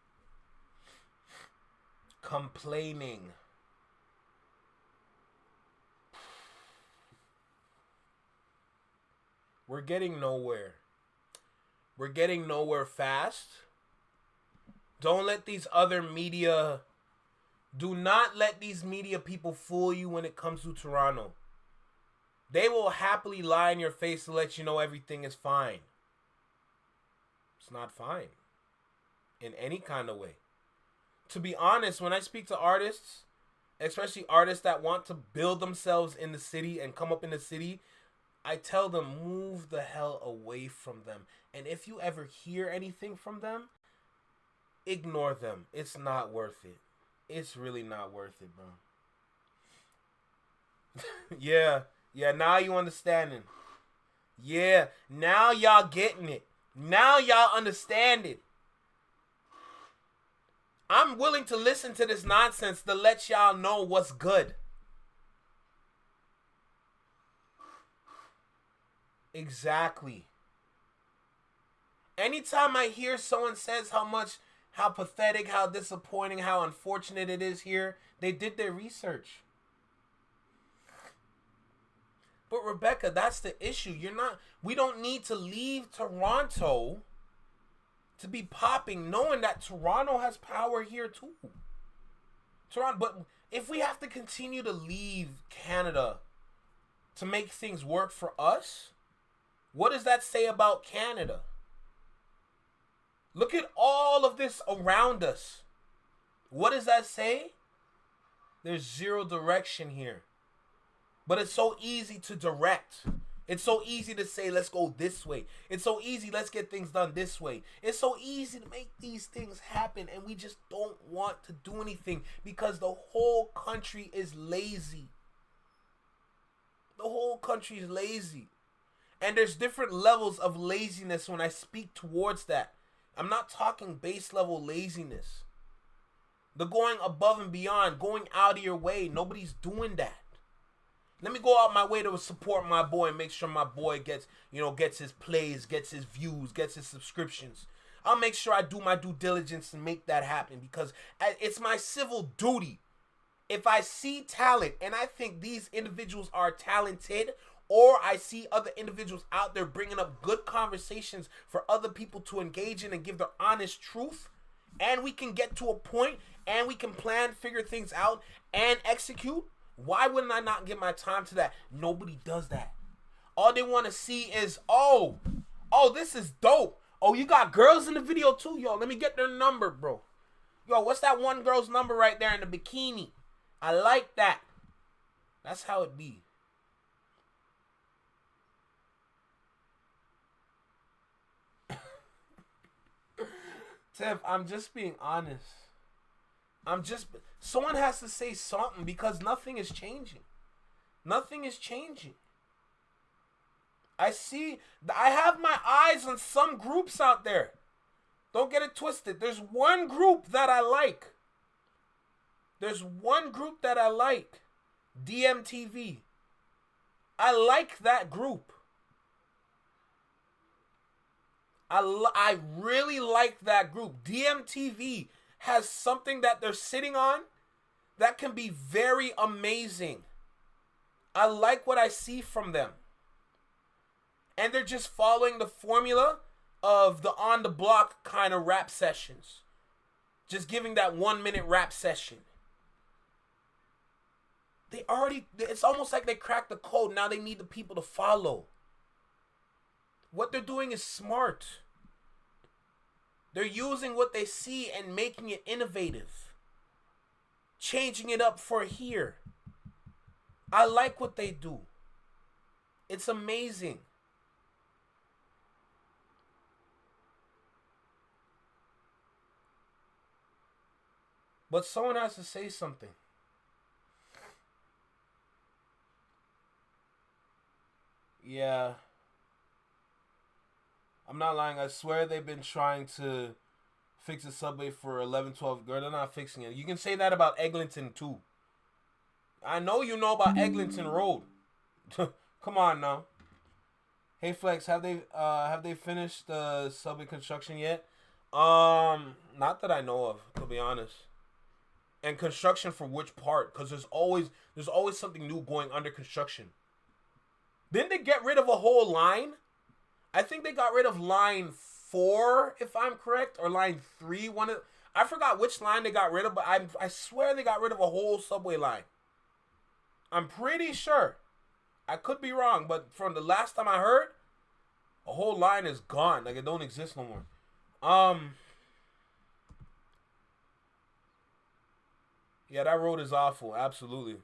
We're getting nowhere. We're getting nowhere fast. Don't let these other media... Do not let these media people fool you when it comes to Toronto. They will happily lie in your face to let you know everything is fine. It's not fine. In any kind of way. To be honest, when I speak to artists, especially artists that want to build themselves in the city and come up in the city, I tell them, move the hell away from them. And if you ever hear anything from them, ignore them. It's not worth it. It's really not worth it, bro. Yeah, now you understanding. Yeah, now y'all getting it. Now y'all understand it. I'm willing to listen to this nonsense to let y'all know what's good. Exactly. Anytime I hear someone says how pathetic, how disappointing, how unfortunate it is here, they did their research. But Rebecca, that's the issue. We don't need to leave Toronto to be popping, knowing that Toronto has power here too. But if we have to continue to leave Canada to make things work for us, what does that say about Canada? Look at all of this around us. What does that say? There's zero direction here. But it's so easy to direct. It's so easy to say, let's go this way. It's so easy, let's get things done this way. It's so easy to make these things happen, and we just don't want to do anything because the whole country is lazy. The whole country is lazy. And there's different levels of laziness when I speak towards that. I'm not talking base level laziness. The going above and beyond, going out of your way. Nobody's doing that. Let me go out my way to support my boy and make sure my boy gets his plays, gets his views, gets his subscriptions. I'll make sure I do my due diligence and make that happen because it's my civil duty. If I see talent and I think these individuals are talented, or I see other individuals out there bringing up good conversations for other people to engage in and give their honest truth, and we can get to a point and we can plan, figure things out, and execute, why wouldn't I not give my time to that? Nobody does that. All they want to see is, oh, this is dope. Oh, you got girls in the video too? Yo, let me get their number, bro. Yo, what's that one girl's number right there in the bikini? I like that. That's how it be. Tev, I'm just being honest. Someone has to say something because nothing is changing. Nothing is changing. I have my eyes on some groups out there. Don't get it twisted. There's one group that I like. DMTV. I like that group. I really like that group. DMTV has something that they're sitting on that can be very amazing. I like what I see from them. And they're just following the formula of the on the block kind of rap sessions. Just giving that 1 minute rap session. It's almost like they cracked the code. Now they need the people to follow. What they're doing is smart. They're using what they see and making it innovative. Changing it up for here. I like what they do. It's amazing. But someone has to say something. Yeah. I'm not lying. I swear they've been trying to fix the subway for 11, 12. Girl, they're not fixing it. You can say that about Eglinton, too. I know you know about Eglinton Road. Come on, now. Hey, Flex, have they finished the subway construction yet? Not that I know of, to be honest. And construction for which part? Because there's always something new going under construction. Didn't they get rid of a whole line? I think they got rid of line 4, if I'm correct, or line 3. I forgot which line they got rid of, but I swear they got rid of a whole subway line. I'm pretty sure. I could be wrong, but from the last time I heard, a whole line is gone. Like, it don't exist no more. Yeah, that road is awful. Absolutely.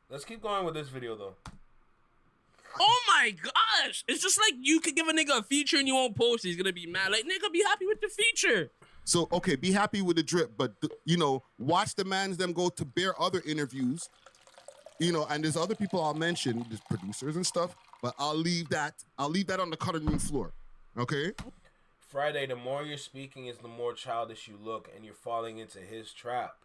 Let's keep going with this video, though. Oh my gosh! It's just like you could give a nigga a feature and you won't post it. He's gonna be mad. Like, nigga, be happy with the feature. So, okay, be happy with the drip, but, watch the mans them go to bare other interviews, and there's other people I'll mention, there's producers and stuff, but I'll leave that on the cutting room floor, okay? Friday, the more you're speaking is the more childish you look, and you're falling into his trap.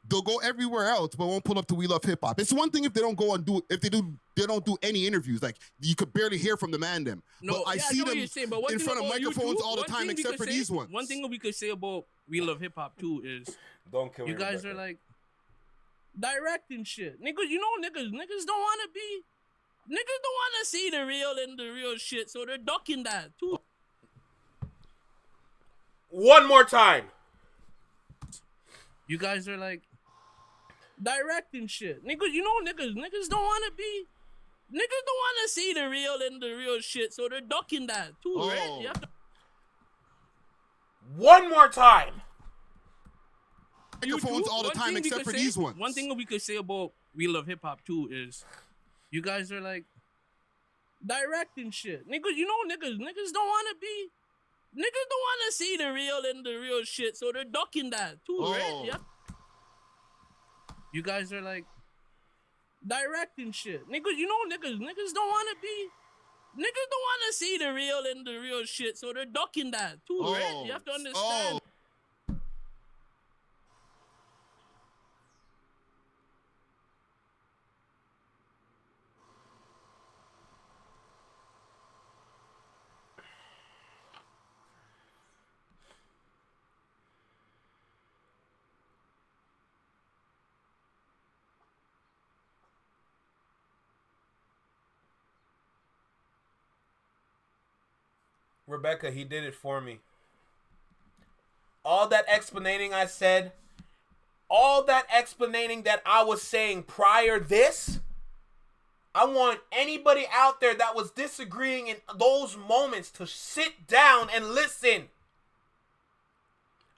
They'll go everywhere else, but won't pull up to We Love Hip Hop. It's one thing if they don't go and do, if they don't do any interviews. Like you could barely hear from them and them. No, but I see them in front of microphones all the time, except for these ones. One thing we could say about We Love Hip Hop too is don't kill me. You guys are like directing shit, niggas. You know, niggas don't want to be. Niggas don't want to see the real and the real shit, so they're ducking that too. One more time. You guys are like directing shit, niggas. You know, niggas don't want to be. Niggas don't want to see the real and the real shit, so they're ducking that too, right? You have to... One more time. Microphones all the time, except for these ones. One thing we could say about We Love Hip Hop too is you guys are like directing shit, niggas. You know, niggas don't want to be. Niggas don't want to see the real and the real shit, so they're ducking that too, right? Yeah. You guys are like directing shit, niggas. You know, niggas don't want to be. Niggas don't want to see the real and the real shit, so they're ducking that too, right? You have to understand. Rebecca, he did it for me. All that explaining I said, all that explaining that I was saying prior this, I want anybody out there that was disagreeing in those moments to sit down and listen.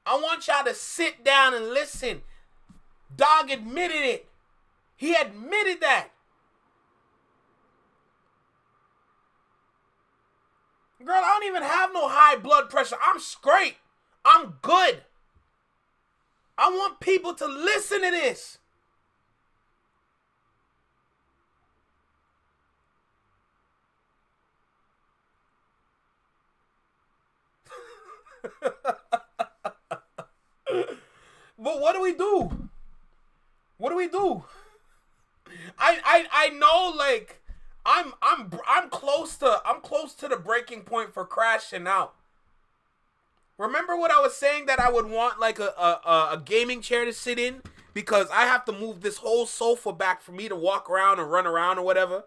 I want y'all to sit down and listen. Dog admitted it. He admitted that. Girl, I don't even have no high blood pressure. I'm straight. I'm good. I want people to listen to this. But what do we do? What do we do? I know, like, I'm close to the breaking point for crashing out. Remember what I was saying, that I would want like a gaming chair to sit in, because I have to move this whole sofa back for me to walk around and run around or whatever.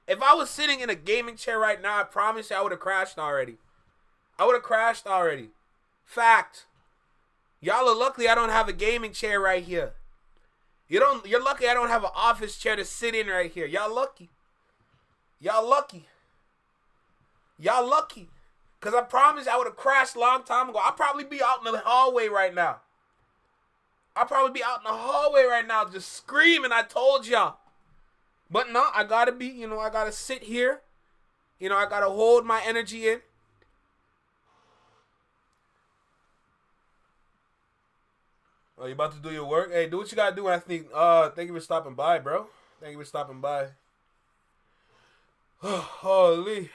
If I was sitting in a gaming chair right now, I promise you I would have crashed already. Fact. Y'all are lucky I don't have a gaming chair right here. You're lucky I don't have an office chair to sit in right here. Y'all lucky. Because I promise I would have crashed a long time ago. I'll probably be out in the hallway right now. Just screaming, I told y'all. But no, I gotta be, I gotta sit here. I gotta hold my energy in. Oh, you about to do your work? Hey, do what you gotta do, Anthony. Thank you for stopping by, bro. Holy.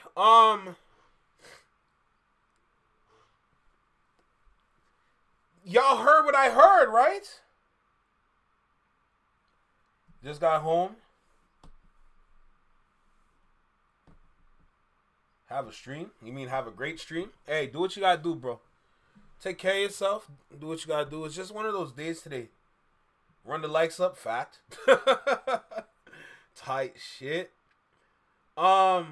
Y'all heard what I heard, right? Just got home. Have a stream? You mean have a great stream? Hey, do what you gotta do, bro. Take care of yourself. Do what you gotta do. It's just one of those days today. Run the likes up, fact. Tight shit. What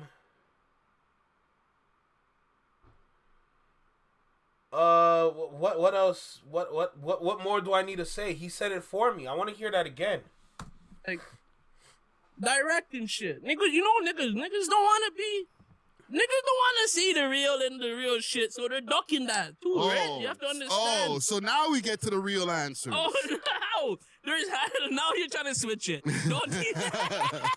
else? What more do I need to say? He said it for me. I want to hear that again. Like directing shit, niggas. You know, niggas don't want to be. Niggas don't want to see the real and the real shit, so they're ducking that too, right? You have to understand. Oh, so now we get to the real answer. Oh, no. Now you're trying to switch it. Don't do that.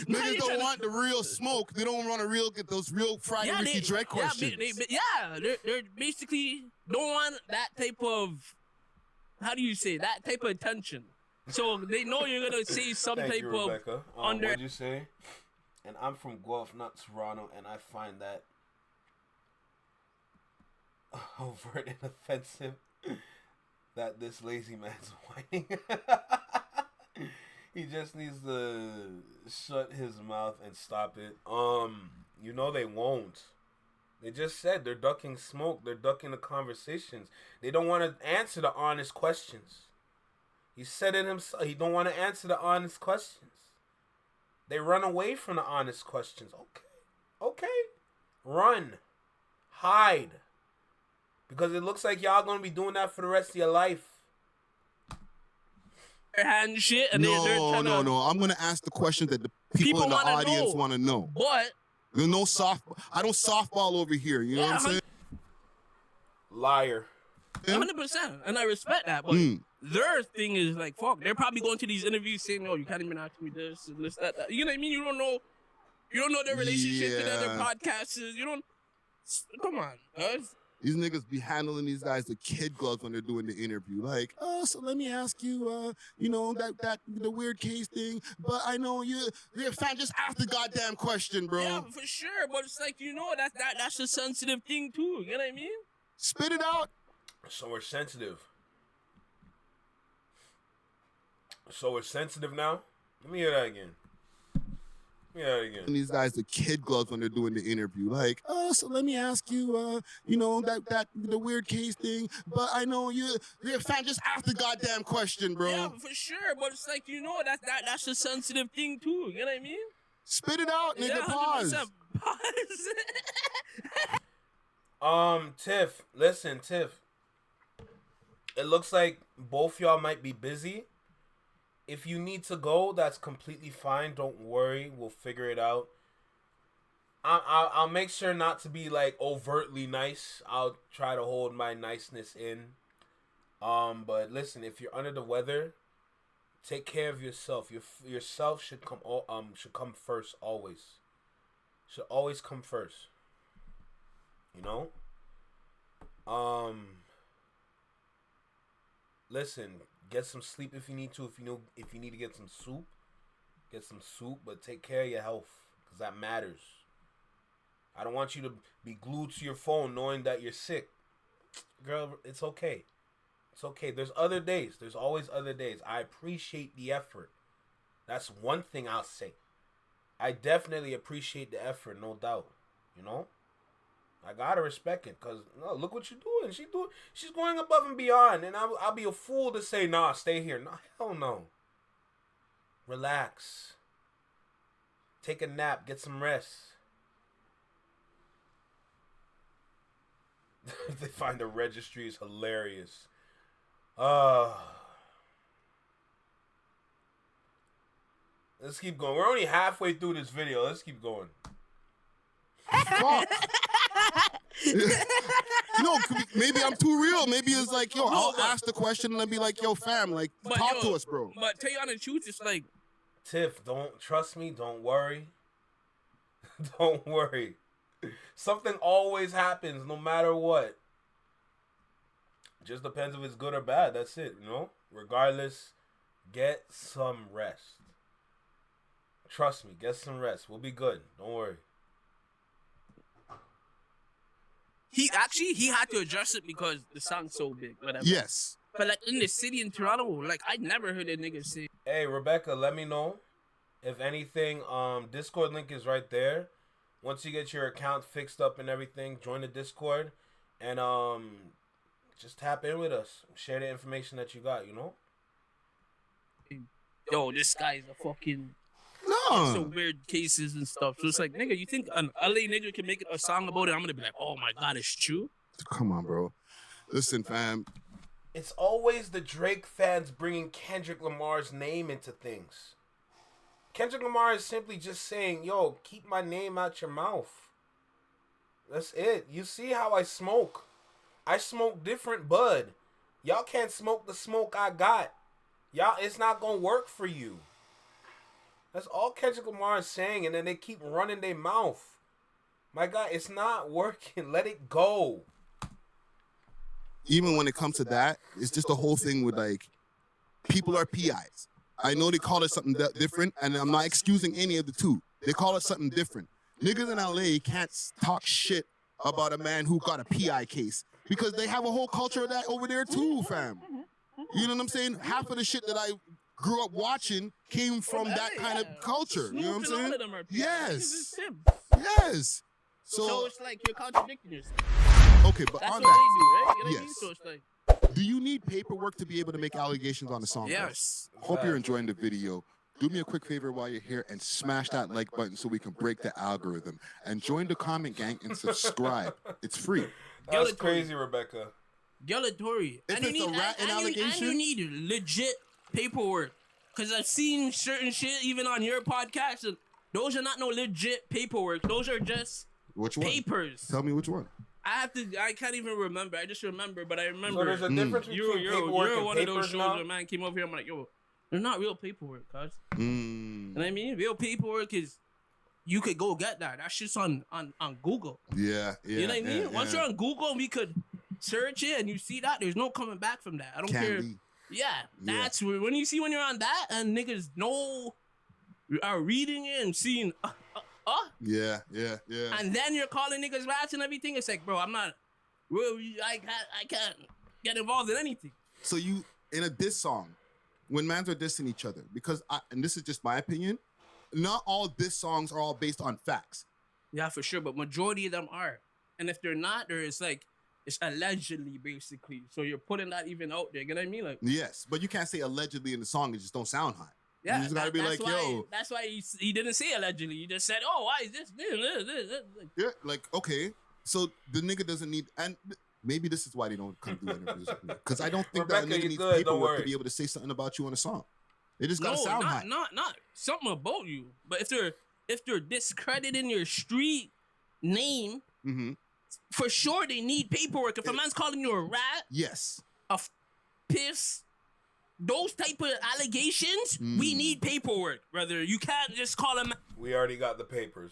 Niggas don't want the real smoke. They don't want to get those real Friday Ricky Drake questions. They're basically don't want that type of, how do you say, that type of attention. So they know you're going to say some type of Rebecca. under. What'd you say? And I'm from Guelph, not Toronto, and I find that overt and offensive that this lazy man's whining. He just needs to shut his mouth and stop it. You know they won't. They just said they're ducking smoke. They're ducking the conversations. They don't want to answer the honest questions. He said it himself. He don't want to answer the honest questions. They run away from the honest questions. Okay. Run. Hide. Because it looks like y'all going to be doing that for the rest of your life. And shit. And no. I'm going to ask the question that the people in the audience want to know. But there's no I don't softball over here. You know what I'm saying? Liar. 100%. And I respect that. But their thing is like, fuck. They're probably going to these interviews saying, "No, you can't even ask me this and this, that." You know what I mean? You don't know their relationship with other podcasters. You don't. Come on, guys. These niggas be handling these guys with kid gloves when they're doing the interview. Like, so let me ask you, that the weird case thing. But I know you're a fan. Just ask the goddamn question, bro. Yeah, for sure. But it's like, that's a sensitive thing too. You know what I mean? Spit it out. So we're sensitive. So we're sensitive now? Let me hear that again. These guys with kid gloves when they're doing the interview. Like, so let me ask you, that the weird case thing. But I know you're a fan. Just ask the goddamn question, bro. Yeah, for sure. But it's like, that's a sensitive thing too. You know what I mean? Spit it out, nigga. Yeah, Pause. Tiff. Listen, Tiff. It looks like both y'all might be busy. If you need to go, that's completely fine. Don't worry. We'll figure it out. I'll make sure not to be like overtly nice. I'll try to hold my niceness in. But listen, if you're under the weather, take care of yourself. Yourself should come first always. Should always come first. You know? Listen, get some sleep if you need to. If you need to get some soup, but take care of your health, because that matters. I don't want you to be glued to your phone knowing that you're sick. Girl, it's okay. It's okay. There's other days. There's always other days. I appreciate the effort. That's one thing I'll say. I definitely appreciate the effort, no doubt. You know? I gotta respect it, because look what you're doing. She's going above and beyond, and I'll be a fool to say, nah, stay here. No, hell no. Relax. Take a nap. Get some rest. They find the registry is hilarious. Let's keep going. We're only halfway through this video. Let's keep going. Fuck. Maybe I'm too real. Maybe it's like, I'll ask the question and I'll be like, fam, like, talk to us, bro. But tell you on the truth, it's like, Tiff, don't trust me. Don't worry. Don't worry. Something always happens, no matter what. Just depends if it's good or bad. That's it, Regardless, get some rest. Trust me, get some rest. We'll be good. Don't worry. He had to adjust it because the song's so big. Whatever. Yes. But like in the city in Toronto, like I never heard a nigga say. Hey Rebecca, let me know if anything. Discord link is right there. Once you get your account fixed up and everything, join the Discord and just tap in with us. Share the information that you got. Yo, this guy's a fucking. No. So weird cases and stuff. So it's like, nigga, you think an LA nigga can make a song about it? I'm gonna be like, oh my god, it's true. Come on, bro. Listen, fam. It's always the Drake fans bringing Kendrick Lamar's name into things. Kendrick Lamar is simply just saying, yo, keep my name out your mouth. That's it. You see how I smoke. I smoke different bud. Y'all can't smoke the smoke I got. Y'all, it's not gonna work for you. That's all Kendrick Lamar is saying, and then they keep running their mouth. My God, it's not working. Let it go. Even when it comes to that, it's just the whole thing with, like, people are PIs. I know they call it something different, and I'm not excusing any of the two. They call it something different. Niggas in LA can't talk shit about a man who got a PI case because they have a whole culture of that over there too, fam. You know what I'm saying? Half of the shit that I grew up watching came from that kind of culture. You know what I'm saying? Yes. Yes. So it's like you're contradicting yourself. Okay, but That's on what that, they do, right? You know what I mean? yes. So it's like, Do you need paperwork to be able to make allegations on a song? yes. Hope you're enjoying the video. Do me a quick favor while you're here and smash that like button so we can break the algorithm. And join the comment gang and subscribe. It's free. That's crazy, Rebecca. Gulatory. If it's a rat and allegation, you need legit paperwork. Because I've seen certain shit even on your podcast. And those are not no legit paperwork. Those are just which one? Papers. Tell me which one. I can't even remember. I just remember, but I remember. So there's a difference between paperwork you're and one of those papers shows now? where a man came over here. I'm like, yo, they're not real paperwork, cuz. You know what I mean? Real paperwork is you could go get that. That shit's on Google. Yeah. You know what I mean? Once you're on Google, we could search it and you see that. There's no coming back from that. I don't care. Yeah, that's where when you're on that and niggas are reading it and seeing. Yeah. And then you're calling niggas rats and everything. It's like, bro, I'm not. Well, I can't get involved in anything. So you in a diss song, when mans are dissing each other, because and this is just my opinion, not all diss songs are all based on facts. Yeah, for sure, but majority of them are. And if they're not, it's allegedly basically. So you're putting that even out there. You know what I mean? Like, yes, but you can't say allegedly in the song. It just don't sound hot. Yeah, you just gotta be like, yo. That's why he didn't say allegedly. He just said, oh, why is this? Yeah, like, okay. So the nigga doesn't need, and maybe this is why they don't come do interviews with me. Because I don't think Rebecca, that a nigga needs paperwork to be able to say something about you on a song. They just gotta sound hot. Not something about you. But if they're discrediting your street name, for sure they need paperwork. If a man's calling you a rat, yes, a piss, those type of allegations, we need paperwork, brother. You can't just call him. We already got the papers.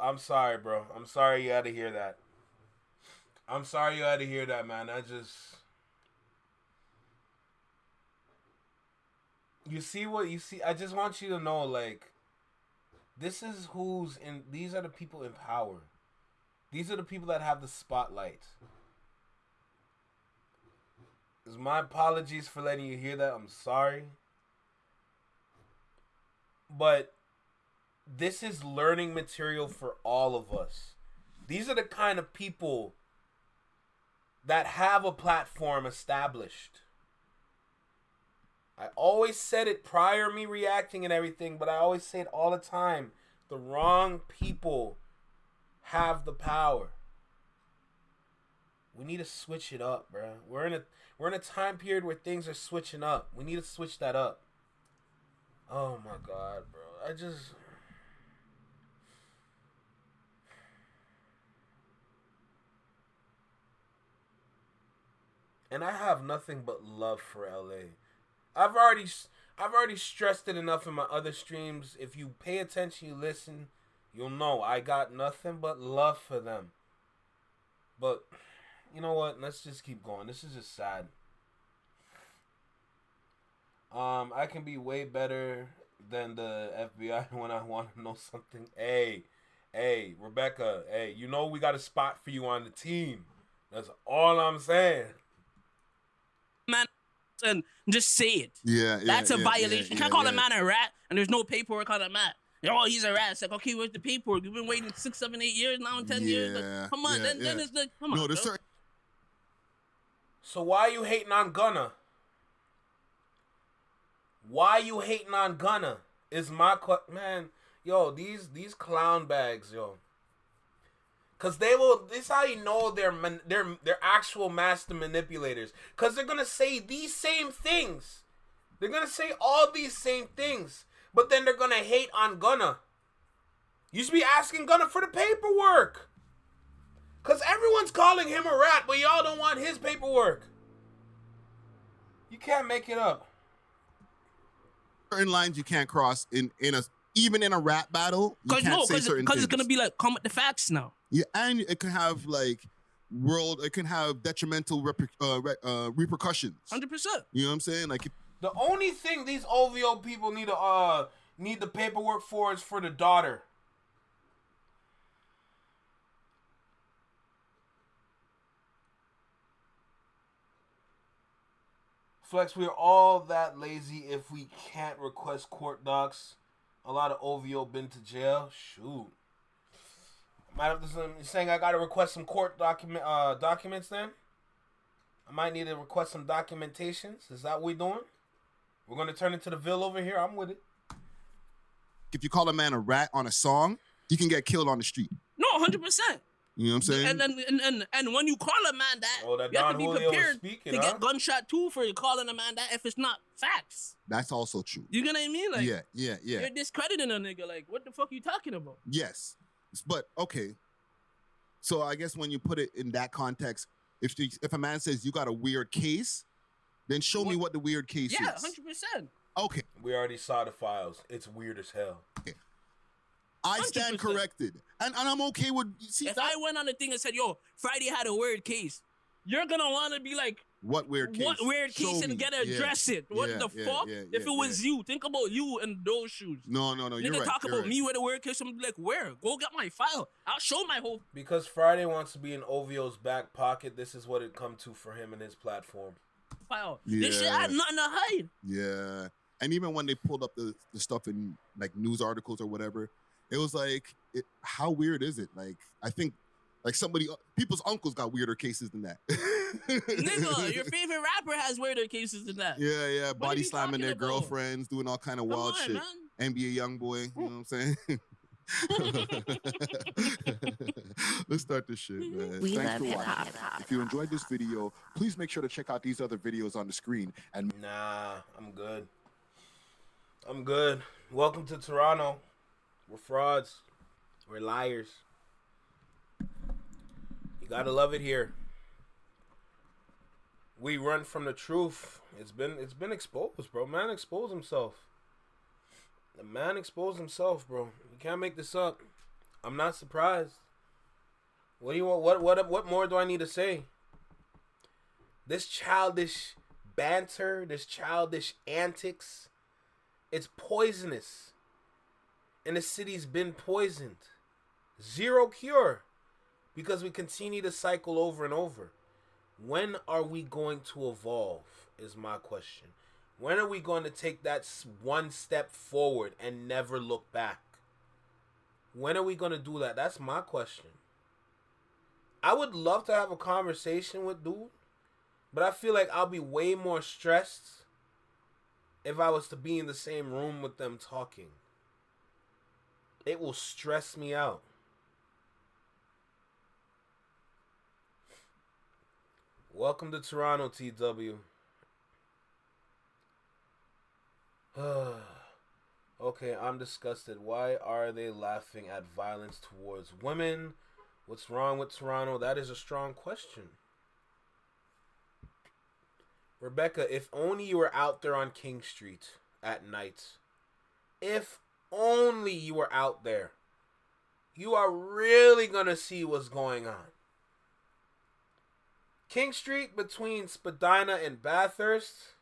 I'm sorry, bro. I'm sorry you had to hear that. I'm sorry you had to hear that, man. You see what you see? I just want you to know, like, this is these are the people in power. These are the people that have the spotlight. My apologies for letting you hear that. I'm sorry. But this is learning material for all of us. These are the kind of people that have a platform established. I always said it prior to me reacting and everything, but I always say it all the time. The wrong people have the power. We need to switch it up, bro. We're in a time period where things are switching up. We need to switch that up. Oh my God, bro. And I have nothing but love for LA. I've already stressed it enough in my other streams. If you pay attention, you listen, you'll know I got nothing but love for them. But you know what? Let's just keep going. This is just sad. I can be way better than the FBI when I want to know something. Hey, Rebecca, you know we got a spot for you on the team. That's all I'm saying. Man, and just say it. Yeah, that's a violation. You can't call a man a rat and there's no paperwork on a man. Oh, he's a rat. It's like, okay, where's the paperwork? You've been waiting 6, 7, 8 years now, 10 years. Like, come on, then it's like, come on. So why you hating on Gunna? Why you hating on Gunna? Is my man, yo, these clown bags, yo. Cause they will. This is how you know they're actual master manipulators. Cause they're gonna say these same things. They're gonna say all these same things, but then they're gonna hate on Gunna. You should be asking Gunna for the paperwork. Cause everyone's calling him a rat, but y'all don't want his paperwork. You can't make it up. Certain lines you can't cross even in a rap battle. You can't say certain things. Because it's gonna be like, come with the facts now. Yeah, and it can have like it can have detrimental repercussions. 100%. You know what I'm saying? Like, The only thing these OVO people need the paperwork for is for the daughter. Flex, we're all that lazy if we can't request court docs. A lot of OVO been to jail. Shoot. Might have to, you're saying I gotta request some court documents then? I might need to request some documentations. Is that what we're doing? We're gonna turn into the Ville over here. I'm with it. If you call a man a rat on a song, you can get killed on the street. No, 100%. You know what I'm saying? And when you call a man that, that you have Don to be Julio prepared speaking, to get gunshot too for calling a man that if it's not facts. That's also true. You get what I mean? Like, yeah. You're discrediting a nigga. Like, what the fuck are you talking about? Yes. But, okay. So I guess when you put it in that context, if a man says you got a weird case, then show me what the weird case is. Yeah, 100%. Okay. We already saw the files. It's weird as hell. Okay. I stand 100%. corrected. And I'm okay with... See, if I went on the thing and said, yo, Friday had a weird case, you're going to want to be like, what weird case? What weird case and get to address it? What the fuck? If it was you, think about you in those shoes. No, you're right. Talk about me with a weird case. I'm like, where? Go get my file. I'll show my whole... Because Friday wants to be in OVO's back pocket, this is what it come to for him and his platform. File. Yeah. This shit had nothing to hide. Yeah. And even when they pulled up the stuff in like news articles or whatever, it was like, how weird is it? Like, I think like people's uncles got weirder cases than that. Nigga, your favorite rapper has weirder cases than that. Yeah. What Body are you slamming their talking about? girlfriends, doing all kind of wild shit. Man. NBA young boy, you know what I'm saying? Let's start this shit, man. We Thanks love for hip watching. hop. If you enjoyed this video, please make sure to check out these other videos on the screen. And Nah, I'm good. Welcome to Toronto. We're frauds. We're liars. You gotta love it here. We run from the truth. It's been exposed, bro. Man exposed himself. The man exposed himself, bro. You can't make this up. I'm not surprised. What do you want? What more do I need to say? This childish banter, this childish antics, it's poisonous. And the city's been poisoned. Zero cure. Because we continue to cycle over and over. When are we going to evolve is my question. When are we going to take that one step forward and never look back? When are we going to do that? That's my question. I would love to have a conversation with dude, but I feel like I'll be way more stressed if I was to be in the same room with them talking. It will stress me out. Welcome to Toronto, TW. Okay, I'm disgusted. Why are they laughing at violence towards women? What's wrong with Toronto? That is a strong question. Rebecca, if only you were out there on King Street at night. If only you were out there. You are really going to see what's going on. King Street between Spadina and Bathurst,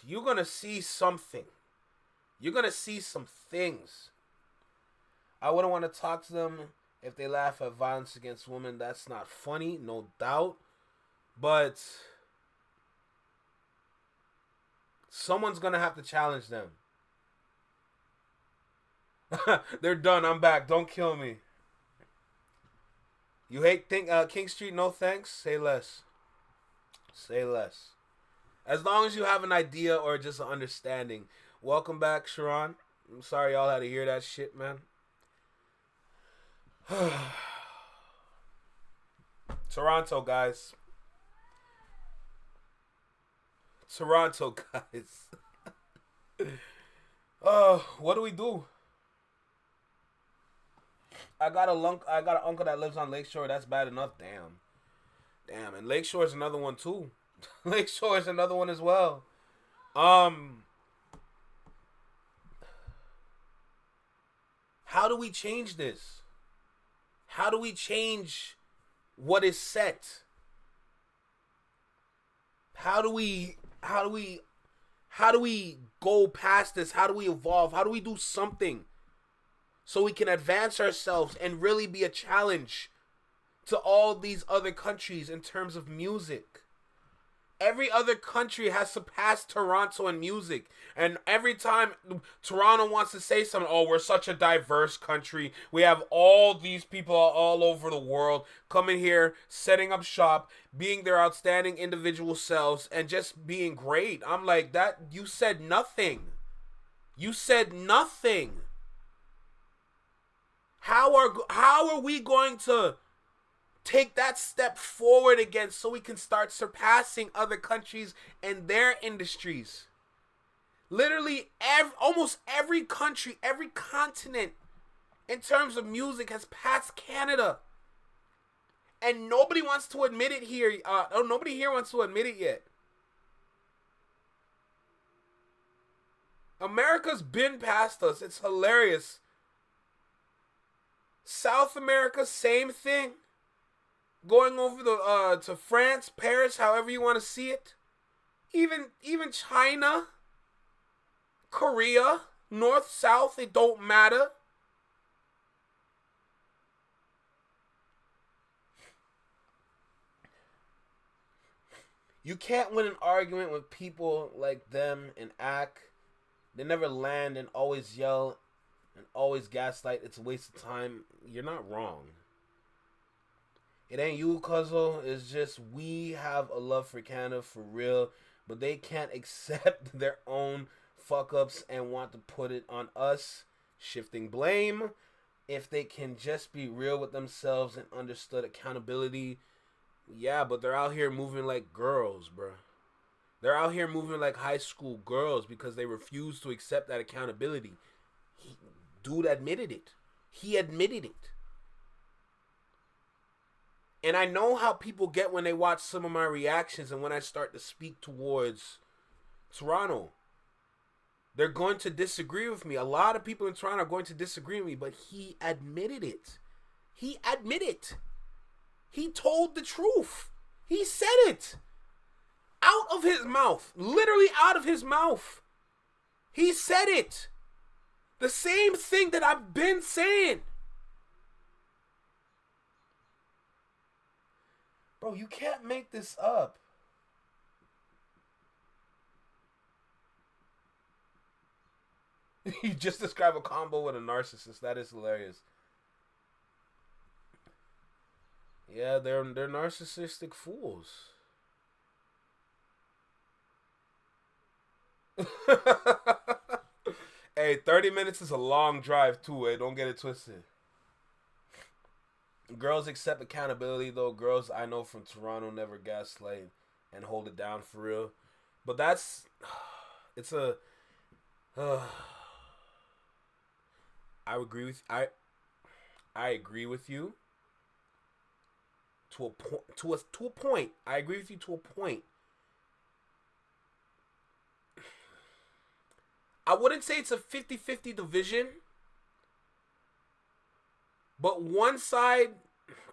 you're going to see something. You're going to see some things. I wouldn't want to talk to them if they laugh at violence against women. That's not funny, no doubt. But someone's going to have to challenge them. They're done. I'm back. Don't kill me. You hate King Street? No thanks. Say less. Say less. As long as you have an idea or just an understanding. Welcome back, Sharon. I'm sorry y'all had to hear that shit, man. Toronto, guys. Toronto, guys. What do we do? I got an uncle that lives on Lakeshore. That's bad enough. Damn. And Lakeshore is another one too. Lakeshore is another one as well. How do we change this? How do we change what is set? How do we go past this? How do we evolve? How do we do something so we can advance ourselves and really be a challenge to all these other countries in terms of music? Every other country has surpassed Toronto in music. And every time Toronto wants to say something, oh, we're such a diverse country. We have all these people all over the world coming here, setting up shop, being their outstanding individual selves, and just being great. I'm like, that you said nothing. You said nothing. How are we going to take that step forward again so we can start surpassing other countries and their industries? Literally almost every country, every continent in terms of music has passed Canada. And nobody wants to admit it here. Nobody here wants to admit it yet. America's been past us. It's hilarious. South America, same thing. Going over to France, Paris, however you want to see it. Even China, Korea, North, South, it don't matter. You can't win an argument with people like them and act. They never land and always yell and always gaslight. It's a waste of time. You're not wrong. It ain't you, cuzzo. It's just we have a love for Canada for real, but they can't accept their own fuck-ups and want to put it on us, shifting blame. If they can just be real with themselves and understood accountability, yeah, but they're out here moving like girls, bro. They're out here moving like high school girls because they refuse to accept that accountability. Dude admitted it. He admitted it. And I know how people get when they watch some of my reactions and when I start to speak towards Toronto. They're going to disagree with me. A lot of people in Toronto are going to disagree with me, but he admitted it. He admitted it. He told the truth. He said it. Out of his mouth. Literally out of his mouth. He said it. The same thing that I've been saying. Bro, you can't make this up. You just described a combo with a narcissist. That is hilarious. Yeah, they're narcissistic fools. Hey, 30 minutes is a long drive too, eh? Don't get it twisted. Girls accept accountability, though. Girls I know from Toronto never gaslight and hold it down for real. But that's... It's a... I agree with... I agree with you. To a point. I agree with you to a point. I wouldn't say it's a 50-50 division. But one side,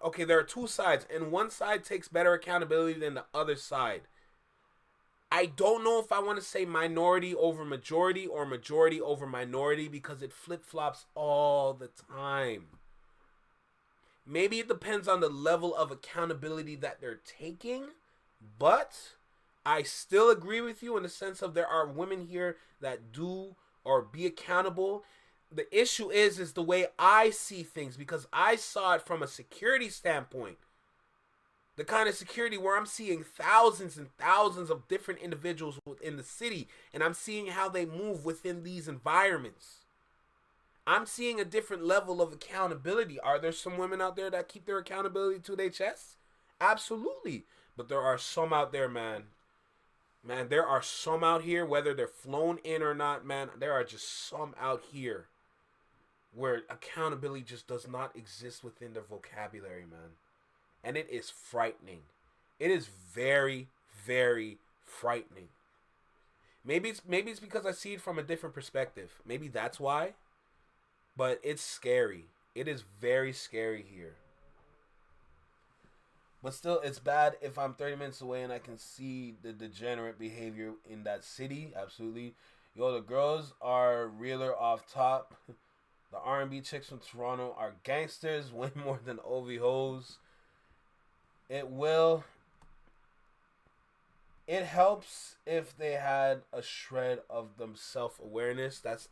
okay, there are two sides, and one side takes better accountability than the other side. I don't know if I want to say minority over majority or majority over minority because it flip-flops all the time. Maybe it depends on the level of accountability that they're taking, but I still agree with you in the sense of there are women here that do or be accountable. The issue is the way I see things because I saw it from a security standpoint. The kind of security where I'm seeing thousands and thousands of different individuals within the city and I'm seeing how they move within these environments. I'm seeing a different level of accountability. Are there some women out there that keep their accountability to their chest? Absolutely. But there are some out there, man. Man, there are some out here, whether they're flown in or not, man, there are just some out here where accountability just does not exist within their vocabulary, man. And it is frightening. It is very, very frightening. Maybe it's because I see it from a different perspective. Maybe that's why. But it's scary. It is very scary here. But still, it's bad if I'm 30 minutes away and I can see the degenerate behavior in that city. Absolutely. Yo, the girls are realer off top. The R&B chicks from Toronto are gangsters way more than OVOs. It helps if they had a shred of them self-awareness. That's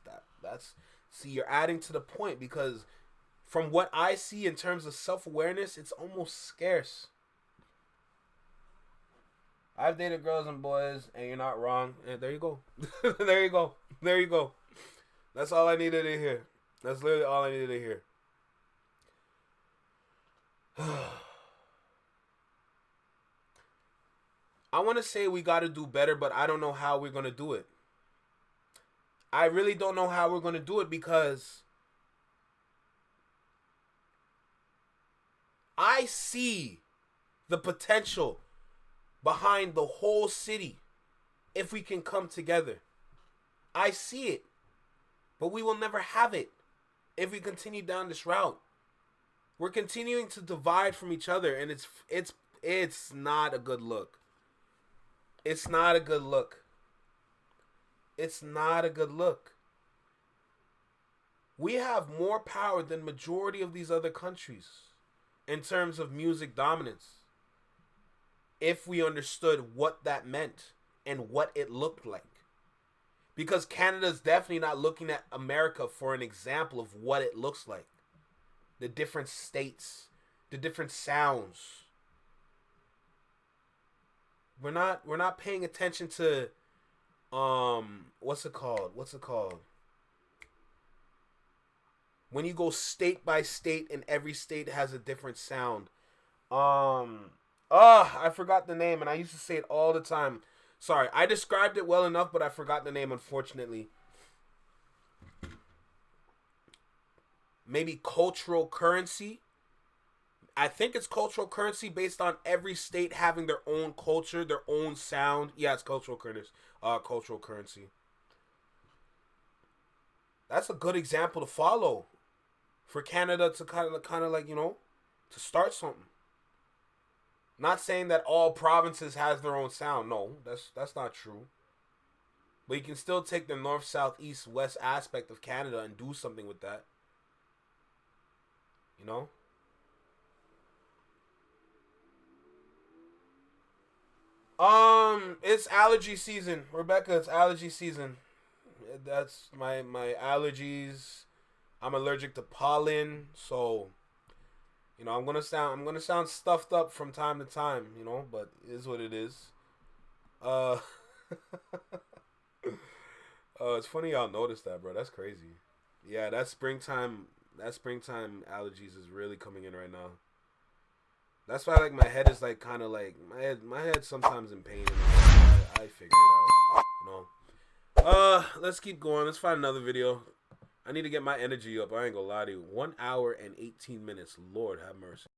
see, you're adding to the point, because from what I see in terms of self-awareness, it's almost scarce. I've dated girls and boys, and you're not wrong. And there you go. There you go. There you go. That's all I needed to hear. That's literally all I needed to hear. I want to say we got to do better, but I don't know how we're going to do it. I really don't know how we're going to do it, because I see the potential behind the whole city if we can come together. I see it, but we will never have it if we continue down this route. We're continuing to divide from each other, and it's not a good look. It's not a good look. It's not a good look. We have more power than majority of these other countries in terms of music dominance, if we understood what that meant and what it looked like. Because Canada's definitely not looking at America for an example of what it looks like. The different states, the different sounds. We're not paying attention to what's it called? When you go state by state and every state has a different sound. I forgot the name, and I used to say it all the time. Sorry, I described it well enough, but I forgot the name, unfortunately. Maybe cultural currency. I think it's cultural currency based on every state having their own culture, their own sound. Yeah, it's cultural currency. Cultural currency. That's a good example to follow for Canada to kind of like, you know, to start something. Not saying that all provinces has their own sound. No, that's not true. But you can still take the north, south, east, west aspect of Canada and do something with that. You know? It's allergy season, Rebecca. It's allergy season. That's my allergies. I'm allergic to pollen, so you know I'm gonna sound stuffed up from time to time, you know, but it is what it is. It's funny y'all noticed that, bro. That's crazy. Yeah, that springtime allergies is really coming in right now. That's why, like, my head is like kind of like my head sometimes in pain. And I figure it out, you know. Let's keep going. Let's find another video. I need to get my energy up. I ain't gonna lie to you. 1 hour and 18 minutes. Lord have mercy.